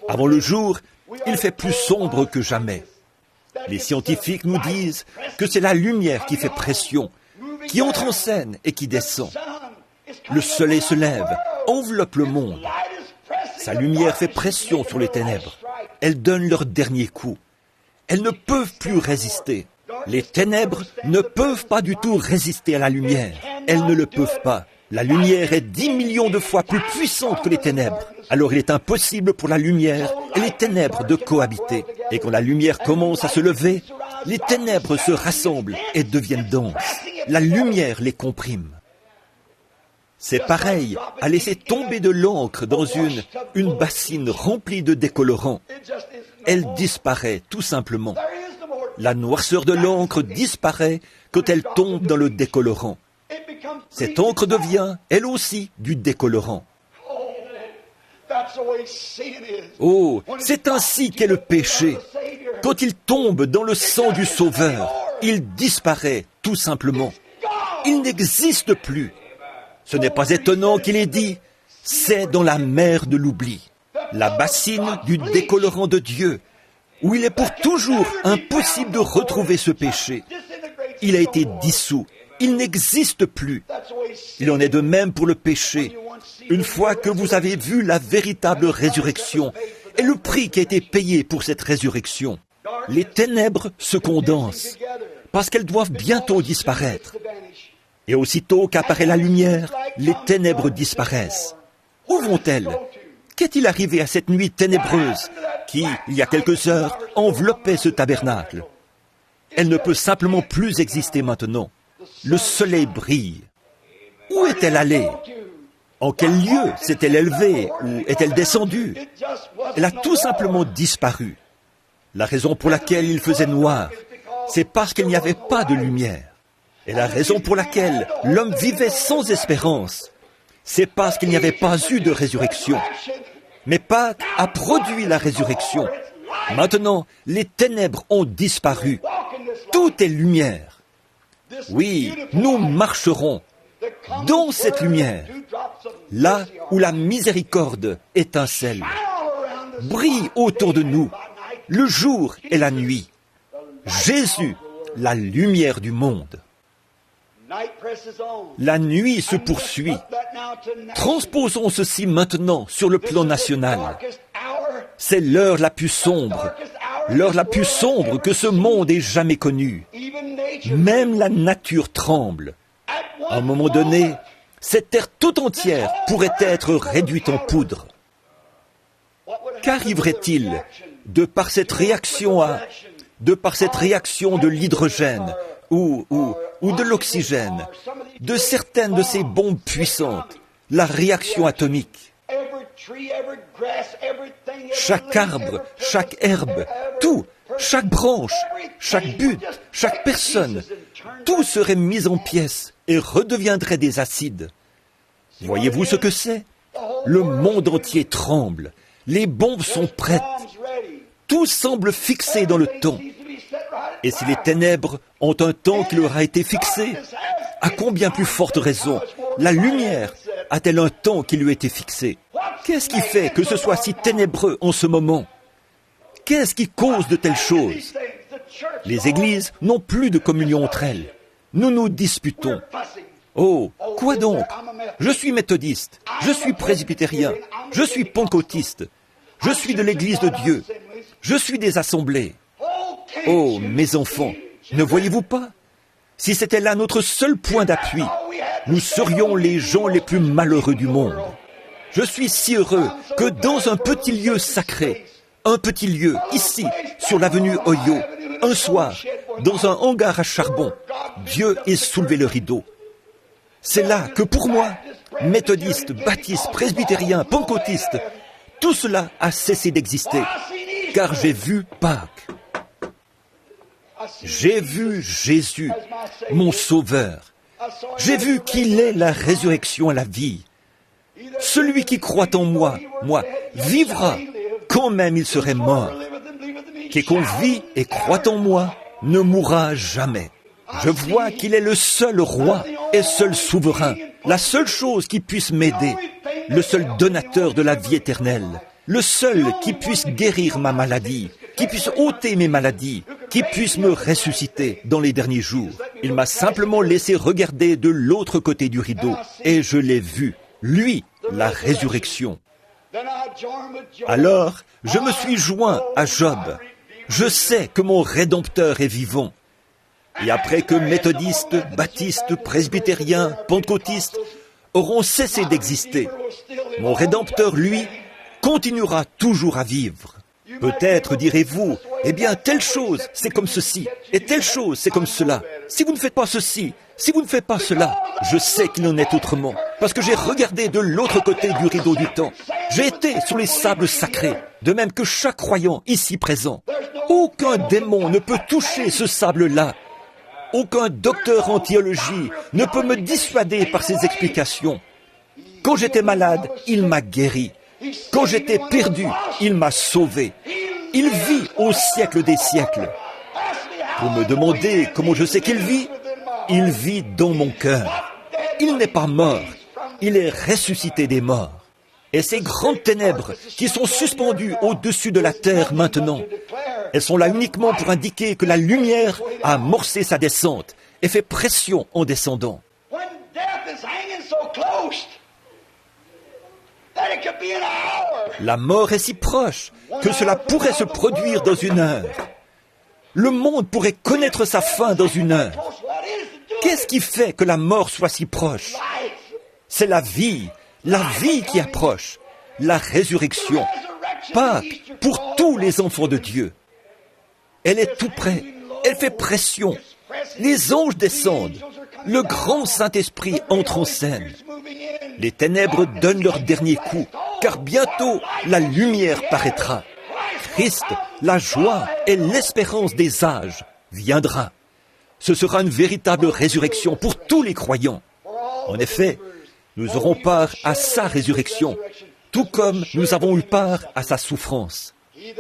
Avant le jour, il fait plus sombre que jamais. Les scientifiques nous disent que c'est la lumière qui fait pression, qui entre en scène et qui descend. Le soleil se lève, enveloppe le monde. Sa lumière fait pression sur les ténèbres. Elles donnent leur dernier coup. Elles ne peuvent plus résister. Les ténèbres ne peuvent pas du tout résister à la lumière. Elles ne le peuvent pas. La lumière est 10 millions de fois plus puissante que les ténèbres. Alors il est impossible pour la lumière et les ténèbres de cohabiter. Et quand la lumière commence à se lever, les ténèbres se rassemblent et deviennent denses. La lumière les comprime. C'est pareil à laisser tomber de l'encre dans une bassine remplie de décolorants. Elle disparaît tout simplement. La noirceur de l'encre disparaît quand elle tombe dans le décolorant. Cette encre devient, elle aussi, du décolorant. Oh, c'est ainsi qu'est le péché. Quand il tombe dans le sang du Sauveur, il disparaît tout simplement. Il n'existe plus. Ce n'est pas étonnant qu'il ait dit, c'est dans la mer de l'oubli, la bassine du décolorant de Dieu, où il est pour toujours impossible de retrouver ce péché. Il a été dissous. Il n'existe plus. Il en est de même pour le péché. Une fois que vous avez vu la véritable résurrection et le prix qui a été payé pour cette résurrection, les ténèbres se condensent. parce qu'elles doivent bientôt disparaître. Et aussitôt qu'apparaît la lumière, les ténèbres disparaissent. Où vont-elles? Qu'est-il arrivé à cette nuit ténébreuse qui, il y a quelques heures, enveloppait ce tabernacle? Elle ne peut simplement plus exister maintenant. Le soleil brille. Où est-elle allée? En quel lieu s'est-elle élevée ou est-elle descendue? Elle a tout simplement disparu. La raison pour laquelle il faisait noir, c'est parce qu'il n'y avait pas de lumière. Et la raison pour laquelle l'homme vivait sans espérance, c'est parce qu'il n'y avait pas eu de résurrection. Mais Pâques a produit la résurrection. Maintenant, les ténèbres ont disparu. Tout est lumière. Oui, nous marcherons dans cette lumière, là où la miséricorde étincelle. Brille autour de nous, le jour et la nuit. Jésus, la lumière du monde. La nuit se poursuit. Transposons ceci maintenant sur le plan national. C'est l'heure la plus sombre que ce monde ait jamais connue. Même la nature tremble. À un moment donné, cette terre tout entière pourrait être réduite en poudre. Qu'arriverait-il de par cette réaction de l'hydrogène ou de l'oxygène, de certaines de ces bombes puissantes, la réaction atomique? Chaque arbre, chaque herbe, tout, chaque branche, chaque butte, chaque personne, tout serait mis en pièces et redeviendrait des acides. Voyez-vous ce que c'est? Le monde entier tremble. Les bombes sont prêtes. Tout semble fixé dans le temps. Et si les ténèbres ont un temps qui leur a été fixé, à combien plus forte raison la lumière a-t-elle un temps qui lui a été fixé? Qu'est-ce qui fait que ce soit si ténébreux en ce moment? Qu'est-ce qui cause de telles choses? Les églises n'ont plus de communion entre elles. Nous nous disputons. Oh, quoi donc? Je suis méthodiste, je suis presbytérien, je suis pentecôtiste, je suis de l'Église de Dieu, je suis des assemblées. Oh, mes enfants, ne voyez-vous pas? Si c'était là notre seul point d'appui, nous serions les gens les plus malheureux du monde. Je suis si heureux que dans un petit lieu sacré, un petit lieu, ici, sur l'avenue Oyo, un soir, dans un hangar à charbon, Dieu ait soulevé le rideau. C'est là que pour moi, méthodiste, baptiste, presbytérien, pentecôtiste, tout cela a cessé d'exister, car j'ai vu Pâques. J'ai vu Jésus, mon Sauveur. J'ai vu qu'il est la résurrection et la vie. Celui qui croit en moi, vivra, quand même il serait mort. Quiconque vit et croit en moi ne mourra jamais. Je vois qu'il est le seul roi et seul souverain, la seule chose qui puisse m'aider, le seul donateur de la vie éternelle, le seul qui puisse guérir ma maladie, qui puisse ôter mes maladies, qui puisse me ressusciter dans les derniers jours. Il m'a simplement laissé regarder de l'autre côté du rideau, et je l'ai vu, lui, la résurrection. Alors, je me suis joint à Job. Je sais que mon Rédempteur est vivant. Et après que méthodistes, baptistes, presbytériens, pentecôtistes auront cessé d'exister, mon Rédempteur, lui, continuera toujours à vivre. Peut-être direz-vous, eh bien, telle chose, c'est comme ceci, et telle chose, c'est comme cela. Si vous ne faites pas ceci, si vous ne faites pas cela, je sais qu'il en est autrement, parce que j'ai regardé de l'autre côté du rideau du temps. J'ai été sur les sables sacrés, de même que chaque croyant ici présent. Aucun démon ne peut toucher ce sable-là. Aucun docteur en théologie ne peut me dissuader par ses explications. Quand j'étais malade, il m'a guéri. Quand j'étais perdu, il m'a sauvé. Il vit au siècle des siècles. Pour me demander comment je sais qu'il vit dans mon cœur. Il n'est pas mort, il est ressuscité des morts. Et ces grandes ténèbres qui sont suspendues au-dessus de la terre maintenant, elles sont là uniquement pour indiquer que la lumière a amorcé sa descente et fait pression en descendant. La mort est si proche que cela pourrait se produire dans une heure. Le monde pourrait connaître sa fin dans une heure. Qu'est-ce qui fait que la mort soit si proche? C'est la vie qui approche, la résurrection. Pâques pour tous les enfants de Dieu. Elle est tout près, elle fait pression. Les anges descendent, le grand Saint-Esprit entre en scène. Les ténèbres donnent leur dernier coup, car bientôt la lumière paraîtra. Christ, la joie et l'espérance des âges, viendra. Ce sera une véritable résurrection pour tous les croyants. En effet, nous aurons part à sa résurrection, tout comme nous avons eu part à sa souffrance.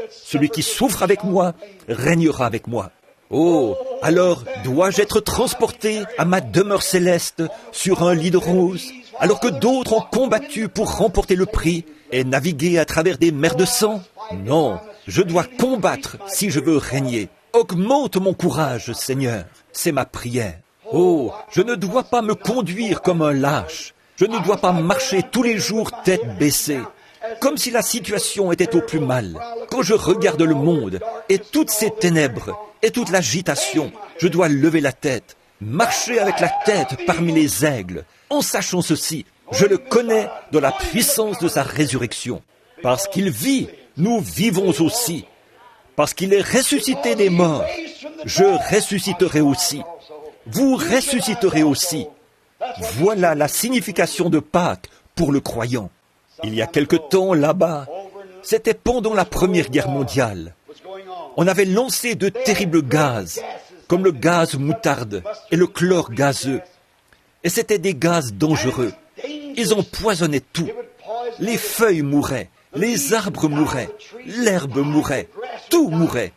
Celui qui souffre avec moi régnera avec moi. Oh, alors dois-je être transporté à ma demeure céleste sur un lit de rose, alors que d'autres ont combattu pour remporter le prix et naviguer à travers des mers de sang? Non, je dois combattre si je veux régner. Augmente mon courage, Seigneur, c'est ma prière. Oh, je ne dois pas me conduire comme un lâche. Je ne dois pas marcher tous les jours tête baissée, comme si la situation était au plus mal. Quand je regarde le monde et toutes ces ténèbres et toute l'agitation, je dois lever la tête, marcher avec la tête parmi les aigles, en sachant ceci, je le connais dans la puissance de sa résurrection. Parce qu'il vit, nous vivons aussi. Parce qu'il est ressuscité des morts, je ressusciterai aussi. Vous ressusciterez aussi. Voilà la signification de Pâques pour le croyant. Il y a quelque temps là-bas, c'était pendant la Première Guerre mondiale. On avait lancé de terribles gaz, comme le gaz moutarde et le chlore gazeux. Et c'étaient des gaz dangereux. Ils empoisonnaient tout. Les feuilles mouraient, les arbres mouraient, l'herbe mourait, tout mourait.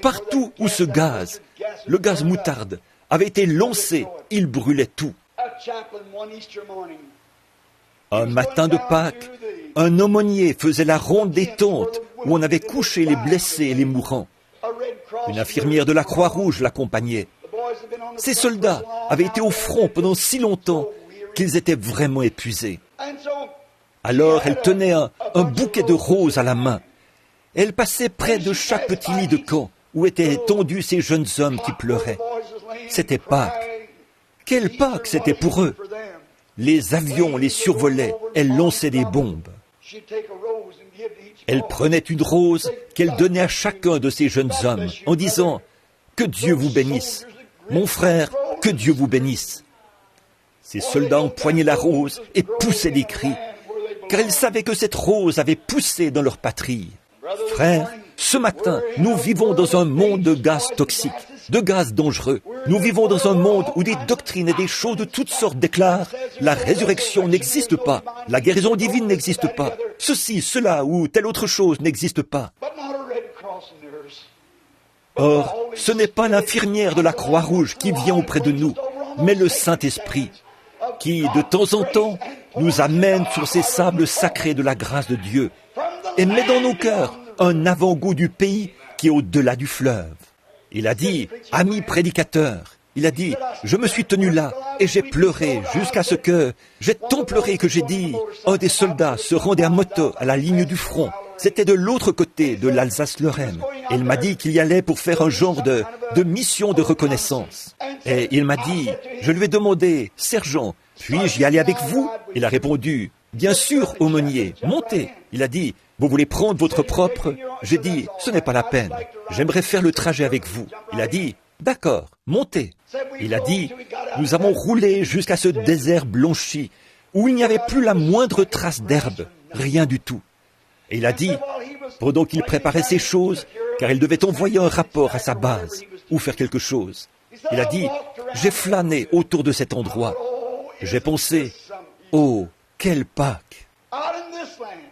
Partout où ce gaz, le gaz moutarde, avait été lancé, il brûlait tout. Un matin de Pâques, un aumônier faisait la ronde des tentes où on avait couché les blessés et les mourants. Une infirmière de la Croix-Rouge l'accompagnait. Ces soldats avaient été au front pendant si longtemps qu'ils étaient vraiment épuisés. Alors elle tenait un bouquet de roses à la main. Elle passait près de chaque petit lit de camp où étaient étendus ces jeunes hommes qui pleuraient. C'était Pâques. Quelle Pâques c'était pour eux! Les avions les survolaient, elle lançait des bombes. Elle prenait une rose qu'elle donnait à chacun de ces jeunes hommes en disant « Que Dieu vous bénisse, mon frère, que Dieu vous bénisse ». Ces soldats empoignaient la rose et poussaient des cris, car ils savaient que cette rose avait poussé dans leur patrie. Frères, ce matin, nous vivons dans un monde de gaz toxiques, de gaz dangereux. Nous vivons dans un monde où des doctrines et des choses de toutes sortes déclarent « La résurrection n'existe pas, la guérison divine n'existe pas, ceci, cela ou telle autre chose n'existe pas. » Or, ce n'est pas l'infirmière de la Croix-Rouge qui vient auprès de nous, mais le Saint-Esprit, qui, de temps en temps, nous amène sur ces sables sacrés de la grâce de Dieu et met dans nos cœurs un avant-goût du pays qui est au-delà du fleuve. Il a dit, ami prédicateur, il a dit, je me suis tenu là et j'ai pleuré jusqu'à ce que, j'ai tant pleuré que j'ai dit, un des soldats se rendait à moto à la ligne du front. C'était de l'autre côté de l'Alsace-Lorraine. Et il m'a dit qu'il y allait pour faire un genre de mission de reconnaissance. Et il m'a dit, je lui ai demandé, sergent, puis-je y aller avec vous? Il a répondu, bien sûr, aumônier, montez. Il a dit, vous voulez prendre votre propre? J'ai dit, ce n'est pas la peine. J'aimerais faire le trajet avec vous. Il a dit, d'accord, montez. Il a dit, nous avons roulé jusqu'à ce désert blanchi, où il n'y avait plus la moindre trace d'herbe, rien du tout. Et il a dit, pendant qu'il préparait ces choses, car il devait envoyer un rapport à sa base, ou faire quelque chose. Il a dit, j'ai flâné autour de cet endroit. J'ai pensé, oh, quelle Pâques!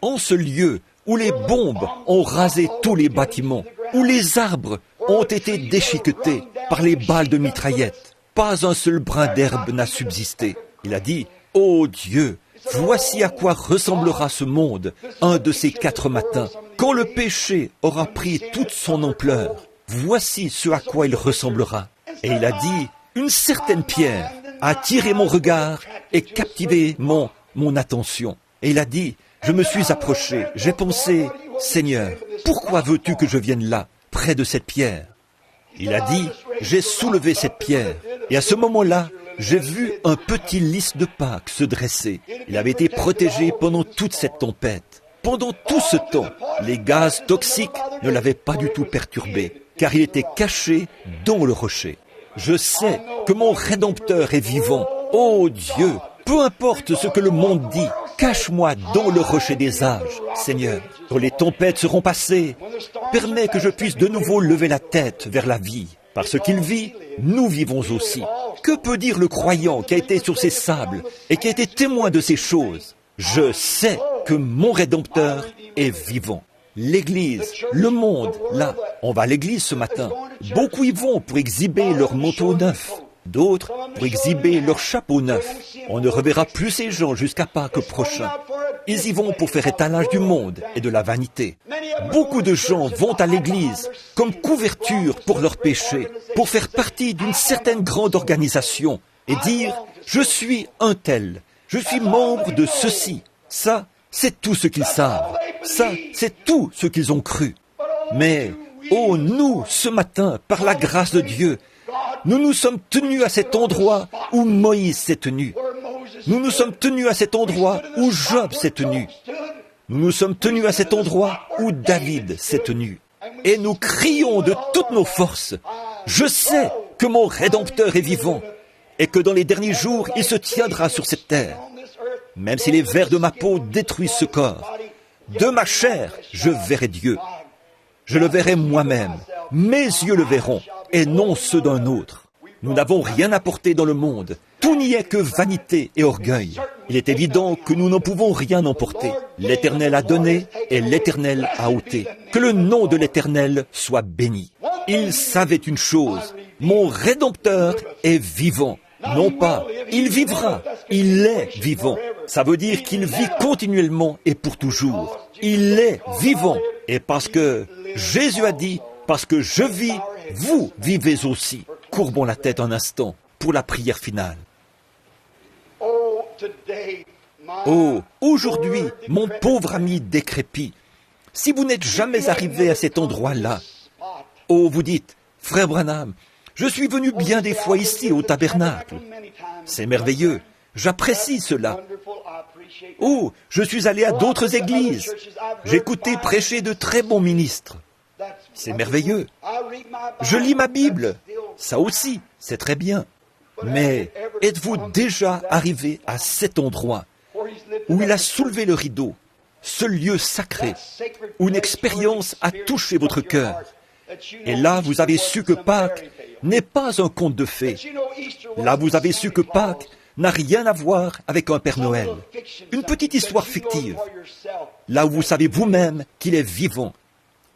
En ce lieu où les bombes ont rasé tous les bâtiments, où les arbres ont été déchiquetés par les balles de mitraillettes, pas un seul brin d'herbe n'a subsisté. Il a dit, ô Dieu, voici à quoi ressemblera ce monde un de ces 4 matins, quand le péché aura pris toute son ampleur. Voici ce à quoi il ressemblera. Et il a dit, une certaine pierre a attiré mon regard et captivé mon attention. Et il a dit, je me suis approché, j'ai pensé, Seigneur, pourquoi veux-tu que je vienne là, près de cette pierre? Il a dit, j'ai soulevé cette pierre. Et à ce moment-là, j'ai vu un petit lys de Pâques se dresser. Il avait été protégé pendant toute cette tempête. Pendant tout ce temps, les gaz toxiques ne l'avaient pas du tout perturbé, car il était caché dans le rocher. Je sais que mon Rédempteur est vivant. Ô Dieu, peu importe ce que le monde dit, cache-moi dans le rocher des âges, Seigneur. Quand les tempêtes seront passées, permets que je puisse de nouveau lever la tête vers la vie. Parce qu'il vit, nous vivons aussi. Que peut dire le croyant qui a été sur ces sables et qui a été témoin de ces choses? Je sais que mon Rédempteur est vivant. L'Église, le monde, là, on va à l'Église ce matin. Beaucoup y vont pour exhiber leur manteau neuf. D'autres pour exhiber leur chapeau neuf. On ne reverra plus ces gens jusqu'à Pâques prochain. Ils y vont pour faire étalage du monde et de la vanité. Beaucoup de gens vont à l'Église comme couverture pour leurs péchés, pour faire partie d'une certaine grande organisation et dire « Je suis un tel, je suis membre de ceci ». Ça, c'est tout ce qu'ils savent. Ça, c'est tout ce qu'ils ont cru. Mais, oh, nous, ce matin, par la grâce de Dieu, nous nous sommes tenus à cet endroit où Moïse s'est tenu. Nous nous sommes tenus à cet endroit où Job s'est tenu. Nous nous sommes tenus à cet endroit où David s'est tenu. Et nous crions de toutes nos forces, « Je sais que mon Rédempteur est vivant et que dans les derniers jours, il se tiendra sur cette terre. Même si les vers de ma peau détruisent ce corps, de ma chair, je verrai Dieu. Je le verrai moi-même. Mes yeux le verront et non ceux d'un autre. Nous n'avons rien apporté dans le monde. Tout n'y est que vanité et orgueil. Il est évident que nous n'en pouvons rien emporter. L'Éternel a donné et l'Éternel a ôté. Que le nom de l'Éternel soit béni. Il savait une chose. Mon Rédempteur est vivant. Non pas, il vivra, il est vivant. Ça veut dire qu'il vit continuellement et pour toujours. Il est vivant. Et parce que Jésus a dit, parce que je vis, vous vivez aussi. Courbons la tête un instant pour la prière finale. Oh, aujourd'hui, mon pauvre ami décrépit, si vous n'êtes jamais arrivé à cet endroit-là, oh, vous dites, frère Branham, je suis venu bien des fois ici au tabernacle. C'est merveilleux, j'apprécie cela. Oh, je suis allé à d'autres églises. J'ai écouté prêcher de très bons ministres. C'est merveilleux. Je lis ma Bible. Ça aussi, c'est très bien. Mais êtes-vous déjà arrivé à cet endroit où il a soulevé le rideau, ce lieu sacré, où une expérience a touché votre cœur? Et là, vous avez su que Pâques n'est pas un conte de fées. Là, vous avez su que Pâques n'a rien à voir avec un Père Noël. Une petite histoire fictive. Là où vous savez vous-même qu'il est vivant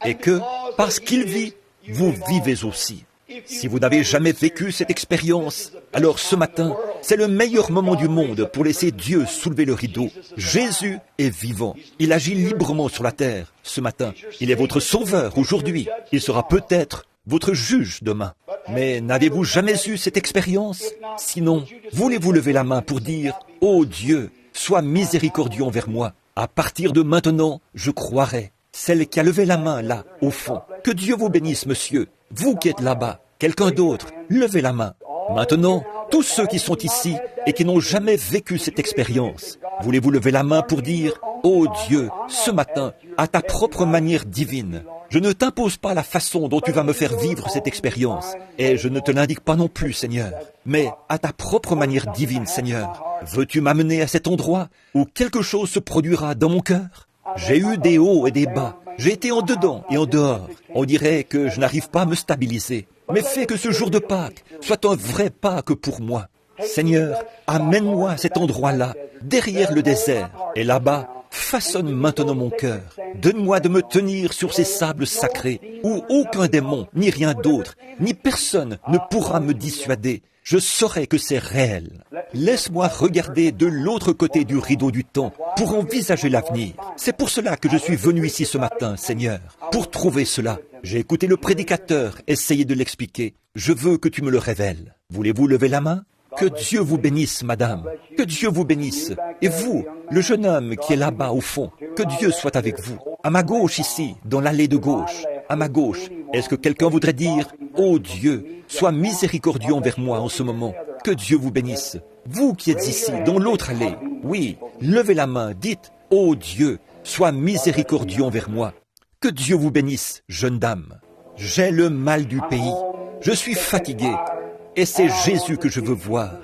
et que, parce qu'il vit, vous vivez aussi. Si vous n'avez jamais vécu cette expérience, alors ce matin, c'est le meilleur moment du monde pour laisser Dieu soulever le rideau. Jésus est vivant. Il agit librement sur la terre ce matin. Il est votre sauveur aujourd'hui. Il sera peut-être votre juge demain. Mais n'avez-vous jamais eu cette expérience? Sinon, voulez-vous lever la main pour dire « Oh Dieu, sois miséricordieux envers moi. À partir de maintenant, je croirai. » Celle qui a levé la main là, au fond. Que Dieu vous bénisse, monsieur. Vous qui êtes là-bas, quelqu'un d'autre, levez la main. Maintenant, tous ceux qui sont ici et qui n'ont jamais vécu cette expérience, voulez-vous lever la main pour dire « Oh Dieu, ce matin, à ta propre manière divine, je ne t'impose pas la façon dont tu vas me faire vivre cette expérience, et je ne te l'indique pas non plus, Seigneur, mais à ta propre manière divine, Seigneur, veux-tu m'amener à cet endroit où quelque chose se produira dans mon cœur? J'ai eu des hauts et des bas. J'ai été en dedans et en dehors. On dirait que je n'arrive pas à me stabiliser. Mais fais que ce jour de Pâques soit un vrai Pâques pour moi. Seigneur, amène-moi à cet endroit-là, derrière le désert. Et là-bas, façonne maintenant mon cœur. Donne-moi de me tenir sur ces sables sacrés, où aucun démon, ni rien d'autre, ni personne ne pourra me dissuader. Je saurai que c'est réel. Laisse-moi regarder de l'autre côté du rideau du temps pour envisager l'avenir. C'est pour cela que je suis venu ici ce matin, Seigneur, pour trouver cela. J'ai écouté le prédicateur essayer de l'expliquer. Je veux que tu me le révèles. Voulez-vous lever la main? Que Dieu vous bénisse, madame. Que Dieu vous bénisse. Et vous, le jeune homme qui est là-bas au fond, que Dieu soit avec vous. À ma gauche ici, dans l'allée de gauche. à ma gauche. Est-ce que quelqu'un voudrait dire, « Ô Dieu, sois miséricordieux envers moi en ce moment. Que Dieu vous bénisse. » Vous qui êtes ici, dans l'autre allée, oui, levez la main, dites, « Ô Dieu, sois miséricordieux envers moi. » Que Dieu vous bénisse, jeune dame. J'ai le mal du pays. Je suis fatigué. Et c'est Jésus que je veux voir.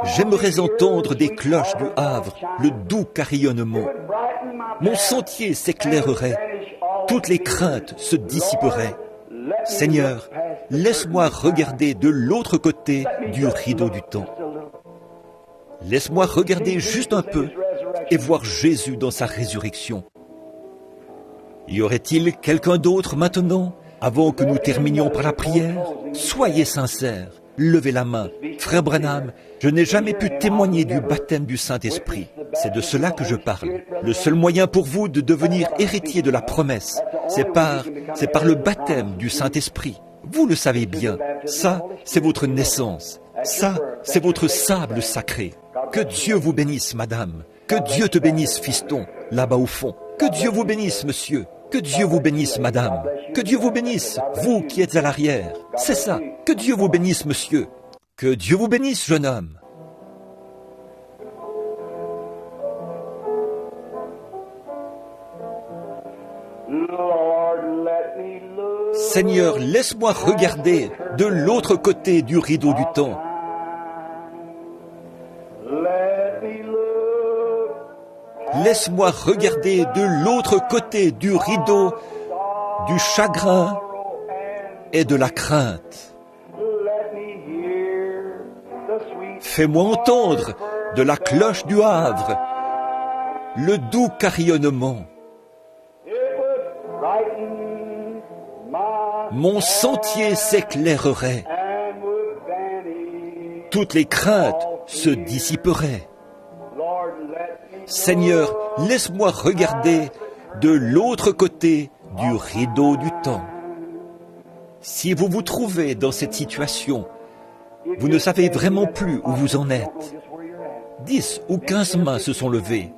J'aimerais entendre des cloches du Havre, le doux carillonnement. Mon sentier s'éclairerait. Toutes les craintes se dissiperaient. Seigneur, laisse-moi regarder de l'autre côté du rideau du temps. Laisse-moi regarder juste un peu et voir Jésus dans sa résurrection. Y aurait-il quelqu'un d'autre maintenant, avant que nous terminions par la prière? Soyez sincères, levez la main. Frère Branham, je n'ai jamais pu témoigner du baptême du Saint-Esprit. C'est de cela que je parle. Le seul moyen pour vous de devenir héritier de la promesse, c'est par le baptême du Saint-Esprit. Vous le savez bien, ça, c'est votre naissance. Ça, c'est votre sable sacré. Que Dieu vous bénisse, madame. Que Dieu te bénisse, fiston, là-bas au fond. Que Dieu vous bénisse, monsieur. Que Dieu vous bénisse, madame. Que Dieu vous bénisse, vous qui êtes à l'arrière. C'est ça. Que Dieu vous bénisse, monsieur. Que Dieu vous bénisse, jeune homme. Seigneur, laisse-moi regarder de l'autre côté du rideau du temps. Laisse-moi regarder de l'autre côté du rideau du chagrin et de la crainte. Fais-moi entendre de la cloche du Havre le doux carillonnement. Mon sentier s'éclairerait. Toutes les craintes se dissiperaient. Seigneur, laisse-moi regarder de l'autre côté du rideau du temps. Si vous vous trouvez dans cette situation, vous ne savez vraiment plus où vous en êtes. 10 ou 15 mains se sont levées.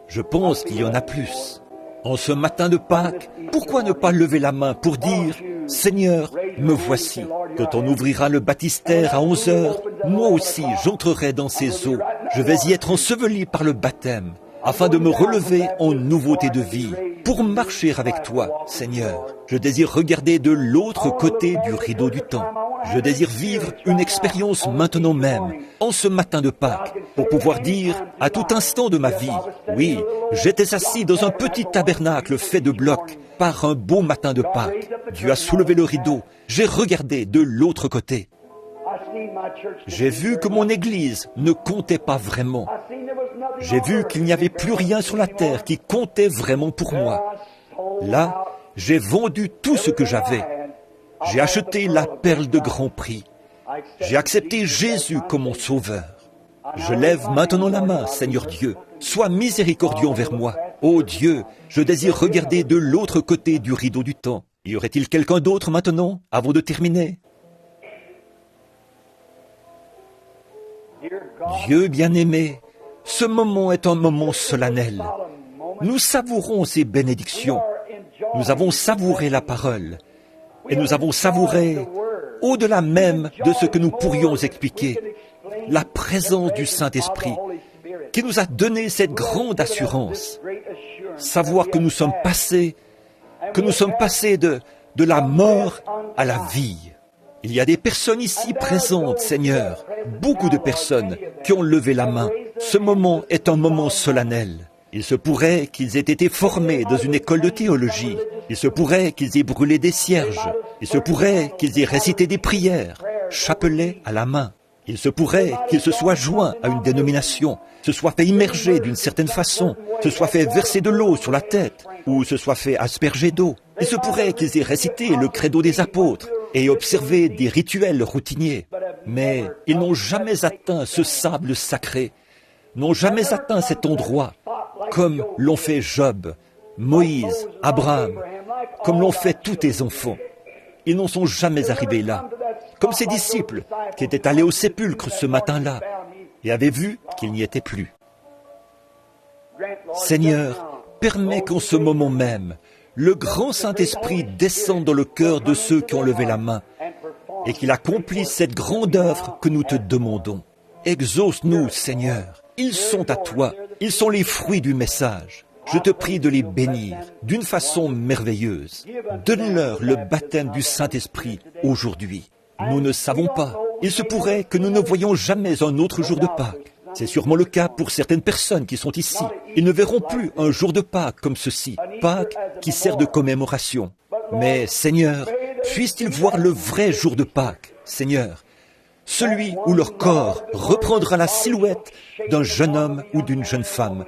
Je pense qu'il y en a plus. En ce matin de Pâques, pourquoi ne pas lever la main pour dire « Seigneur, me voici. Quand on ouvrira le baptistère à 11 heures, moi aussi j'entrerai dans ces eaux. Je vais y être enseveli par le baptême, afin de me relever en nouveauté de vie, pour marcher avec toi, Seigneur. Je désire regarder de l'autre côté du rideau du temps. Je désire vivre une expérience maintenant même, en ce matin de Pâques, pour pouvoir dire à tout instant de ma vie, oui, j'étais assis dans un petit tabernacle fait de blocs par un beau matin de Pâques. Dieu a soulevé le rideau, j'ai regardé de l'autre côté. J'ai vu que mon Église ne comptait pas vraiment. J'ai vu qu'il n'y avait plus rien sur la terre qui comptait vraiment pour moi. Là, j'ai vendu tout ce que j'avais. J'ai acheté la perle de grand prix. J'ai accepté Jésus comme mon sauveur. Je lève maintenant la main, Seigneur Dieu. Sois miséricordieux envers moi. Ô Dieu, je désire regarder de l'autre côté du rideau du temps. Y aurait-il quelqu'un d'autre maintenant, avant de terminer? Dieu bien-aimé, ce moment est un moment solennel. Nous savourons ces bénédictions. Nous avons savouré la parole. Et nous avons savouré, au-delà même de ce que nous pourrions expliquer, la présence du Saint-Esprit qui nous a donné cette grande assurance. Savoir que nous sommes passés de la mort à la vie. Il y a des personnes ici présentes, Seigneur, beaucoup de personnes qui ont levé la main. Ce moment est un moment solennel. Il se pourrait qu'ils aient été formés dans une école de théologie. Il se pourrait qu'ils aient brûlé des cierges. Il se pourrait qu'ils aient récité des prières, chapelet à la main. Il se pourrait qu'ils se soient joints à une dénomination, se soient fait immerger d'une certaine façon, se soient fait verser de l'eau sur la tête, ou se soient fait asperger d'eau. Il se pourrait qu'ils aient récité le credo des apôtres et observé des rituels routiniers. Mais ils n'ont jamais atteint ce sable sacré, n'ont jamais atteint cet endroit, comme l'ont fait Job, Moïse, Abraham, comme l'ont fait tous tes enfants. Ils n'en sont jamais arrivés là, comme ces disciples qui étaient allés au sépulcre ce matin-là et avaient vu qu'il n'y était plus. Seigneur, permets qu'en ce moment même, le grand Saint-Esprit descende dans le cœur de ceux qui ont levé la main et qu'il accomplisse cette grande œuvre que nous te demandons. Exauce-nous, Seigneur. Ils sont à toi. Ils sont les fruits du message. Je te prie de les bénir d'une façon merveilleuse. Donne-leur le baptême du Saint-Esprit aujourd'hui. Nous ne savons pas. Il se pourrait que nous ne voyions jamais un autre jour de Pâques. C'est sûrement le cas pour certaines personnes qui sont ici. Ils ne verront plus un jour de Pâques comme ceci, Pâques qui sert de commémoration. Mais, Seigneur, puissent-ils voir le vrai jour de Pâques, Seigneur, celui où leur corps reprendra la silhouette d'un jeune homme ou d'une jeune femme,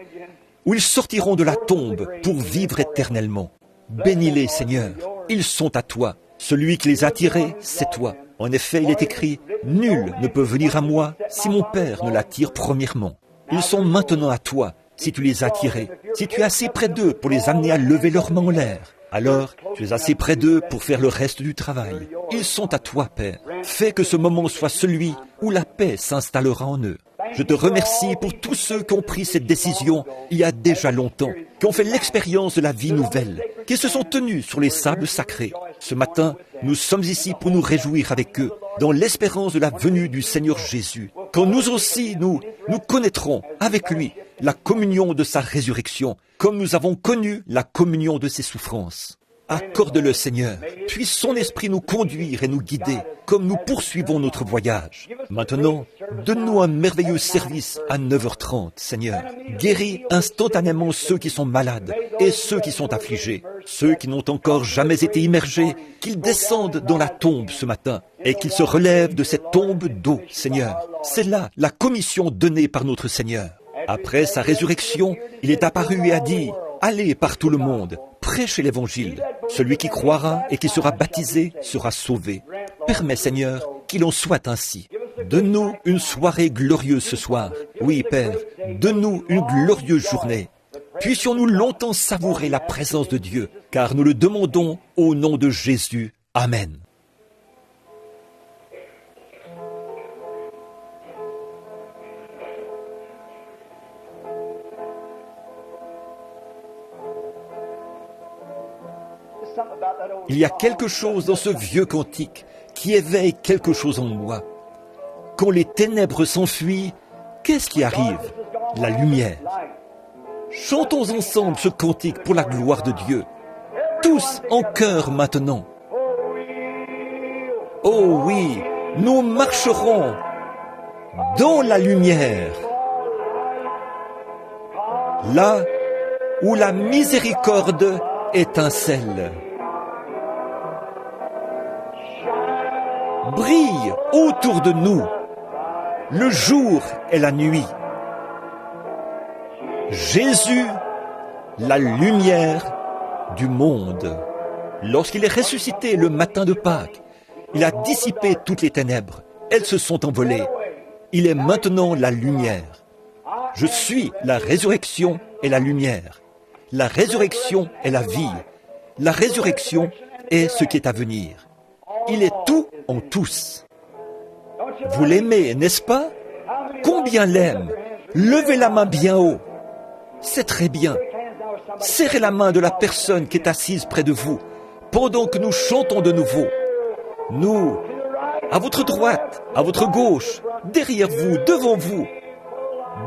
où ils sortiront de la tombe pour vivre éternellement. Bénis-les, Seigneur, ils sont à toi. Celui qui les a tirés, c'est toi. En effet, il est écrit, « Nul ne peut venir à moi si mon Père ne l'attire premièrement. » Ils sont maintenant à toi, si tu les as tirés, si tu es assez près d'eux pour les amener à lever leurs mains en l'air. Alors, tu es assez près d'eux pour faire le reste du travail. Ils sont à toi, Père. Fais que ce moment soit celui où la paix s'installera en eux. Je te remercie pour tous ceux qui ont pris cette décision il y a déjà longtemps, qui ont fait l'expérience de la vie nouvelle, qui se sont tenus sur les sables sacrés. Ce matin, nous sommes ici pour nous réjouir avec eux, dans l'espérance de la venue du Seigneur Jésus. Quand nous aussi, nous connaîtrons avec lui la communion de sa résurrection, comme nous avons connu la communion de ses souffrances. Accorde-le, Seigneur. Puisse son esprit nous conduire et nous guider, comme nous poursuivons notre voyage. Maintenant, donne-nous un merveilleux service à 9h30, Seigneur. Guéris instantanément ceux qui sont malades et ceux qui sont affligés. Ceux qui n'ont encore jamais été immergés, qu'ils descendent dans la tombe ce matin et qu'ils se relèvent de cette tombe d'eau, Seigneur. C'est là la commission donnée par notre Seigneur. Après sa résurrection, il est apparu et a dit, « Allez par tout le monde, prêchez l'Évangile. Celui qui croira et qui sera baptisé sera sauvé. » Permets, Seigneur, qu'il en soit ainsi. Donne-nous une soirée glorieuse ce soir. Oui, Père, donne-nous une glorieuse journée. Puissions-nous longtemps savourer la présence de Dieu, car nous le demandons au nom de Jésus. Amen. Il y a quelque chose dans ce vieux cantique qui éveille quelque chose en moi. Quand les ténèbres s'enfuient, qu'est-ce qui arrive? La lumière. Chantons ensemble ce cantique pour la gloire de Dieu. Tous en chœur maintenant. Oh oui, nous marcherons dans la lumière. Là où la miséricorde étincelle. Brille autour de nous le jour et la nuit. Jésus, la lumière du monde. Lorsqu'il est ressuscité le matin de Pâques, il a dissipé toutes les ténèbres. Elles se sont envolées. Il est maintenant la lumière. Je suis la résurrection et la lumière. La résurrection est la vie. La résurrection est ce qui est à venir. Il est tout en tous. Vous l'aimez, n'est-ce pas? Combien l'aime? Levez la main bien haut. C'est très bien. Serrez la main de la personne qui est assise près de vous pendant que nous chantons de nouveau. Nous, à votre droite, à votre gauche, derrière vous, devant vous.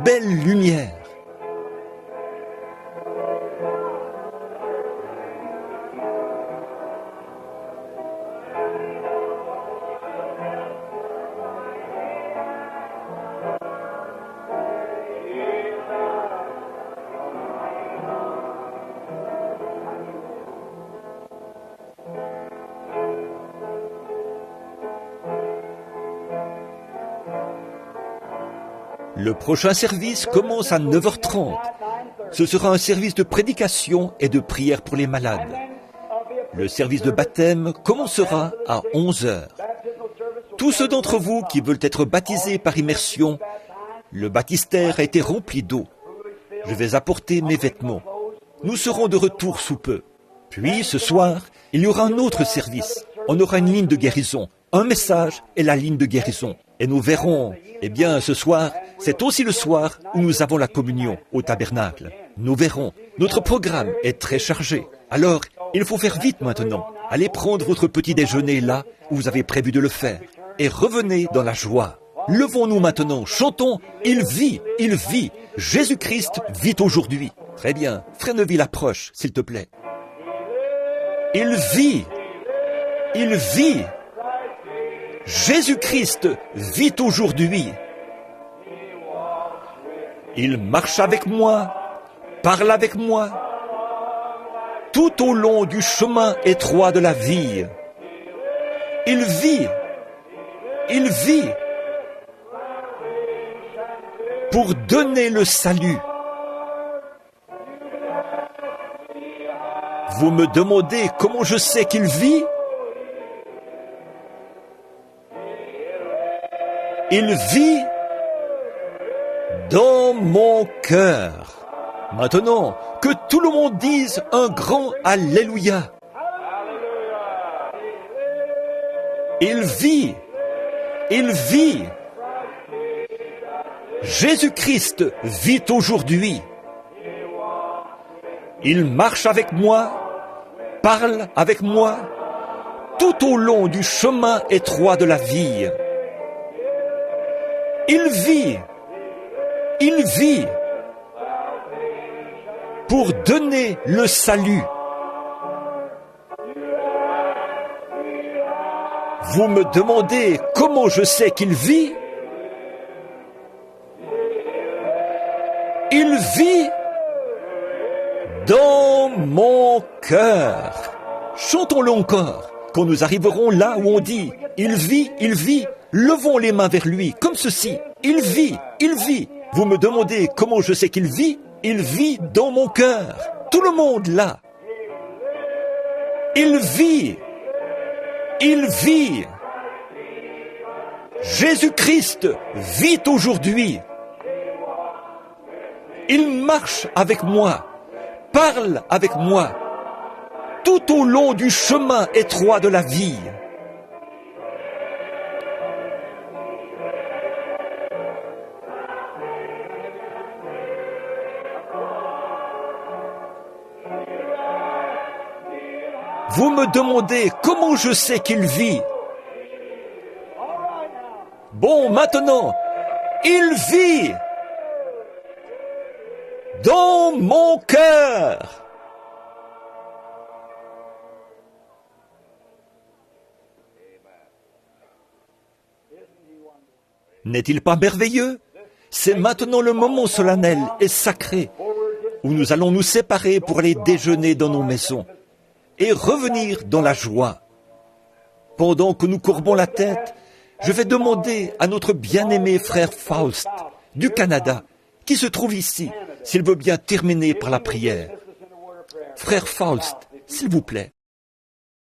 Belle lumière. Le prochain service commence à 9h30. Ce sera un service de prédication et de prière pour les malades. Le service de baptême commencera à 11h. Tous ceux d'entre vous qui veulent être baptisés par immersion, le baptistère a été rempli d'eau. Je vais apporter mes vêtements. Nous serons de retour sous peu. Puis, ce soir, il y aura un autre service. On aura une ligne de guérison, un message et la ligne de guérison. Et nous verrons, eh bien, ce soir, c'est aussi le soir où nous avons la communion au tabernacle. Nous verrons, notre programme est très chargé. Alors, Il faut faire vite maintenant. Allez prendre votre petit déjeuner là où vous avez prévu de le faire. Et revenez dans la joie. Levons-nous maintenant, chantons, il vit, Jésus-Christ vit aujourd'hui. Très bien, Frère Neville approche, s'il te plaît. Il vit, Jésus-Christ vit aujourd'hui. Il marche avec moi, parle avec moi, tout au long du chemin étroit de la vie. Il vit, pour donner le salut. Vous me demandez comment je sais qu'il vit? Il vit dans mon cœur. Maintenant, que tout le monde dise un grand Alléluia. Il vit. Jésus-Christ vit aujourd'hui. Il marche avec moi, parle avec moi, tout au long du chemin étroit de la vie. Il vit, pour donner le salut. Vous me demandez comment je sais qu'il vit? Il vit dans mon cœur. Chantons-le encore. Quand nous arriverons là où on dit « Il vit », levons les mains vers lui, comme ceci. Il vit. Vous me demandez comment je sais qu'il vit? Il vit dans mon cœur. Tout le monde là. Il vit. Jésus-Christ vit aujourd'hui. Il marche avec moi, parle avec moi, tout au long du chemin étroit de la vie. Vous me demandez comment je sais qu'il vit. Bon, maintenant, il vit dans mon cœur. N'est-il pas merveilleux? C'est maintenant le moment solennel et sacré où nous allons nous séparer pour aller déjeuner dans nos maisons et revenir dans la joie. Pendant que nous courbons la tête, je vais demander à notre bien-aimé frère Faust du Canada, qui se trouve ici, s'il veut bien terminer par la prière. Frère Faust, s'il vous plaît.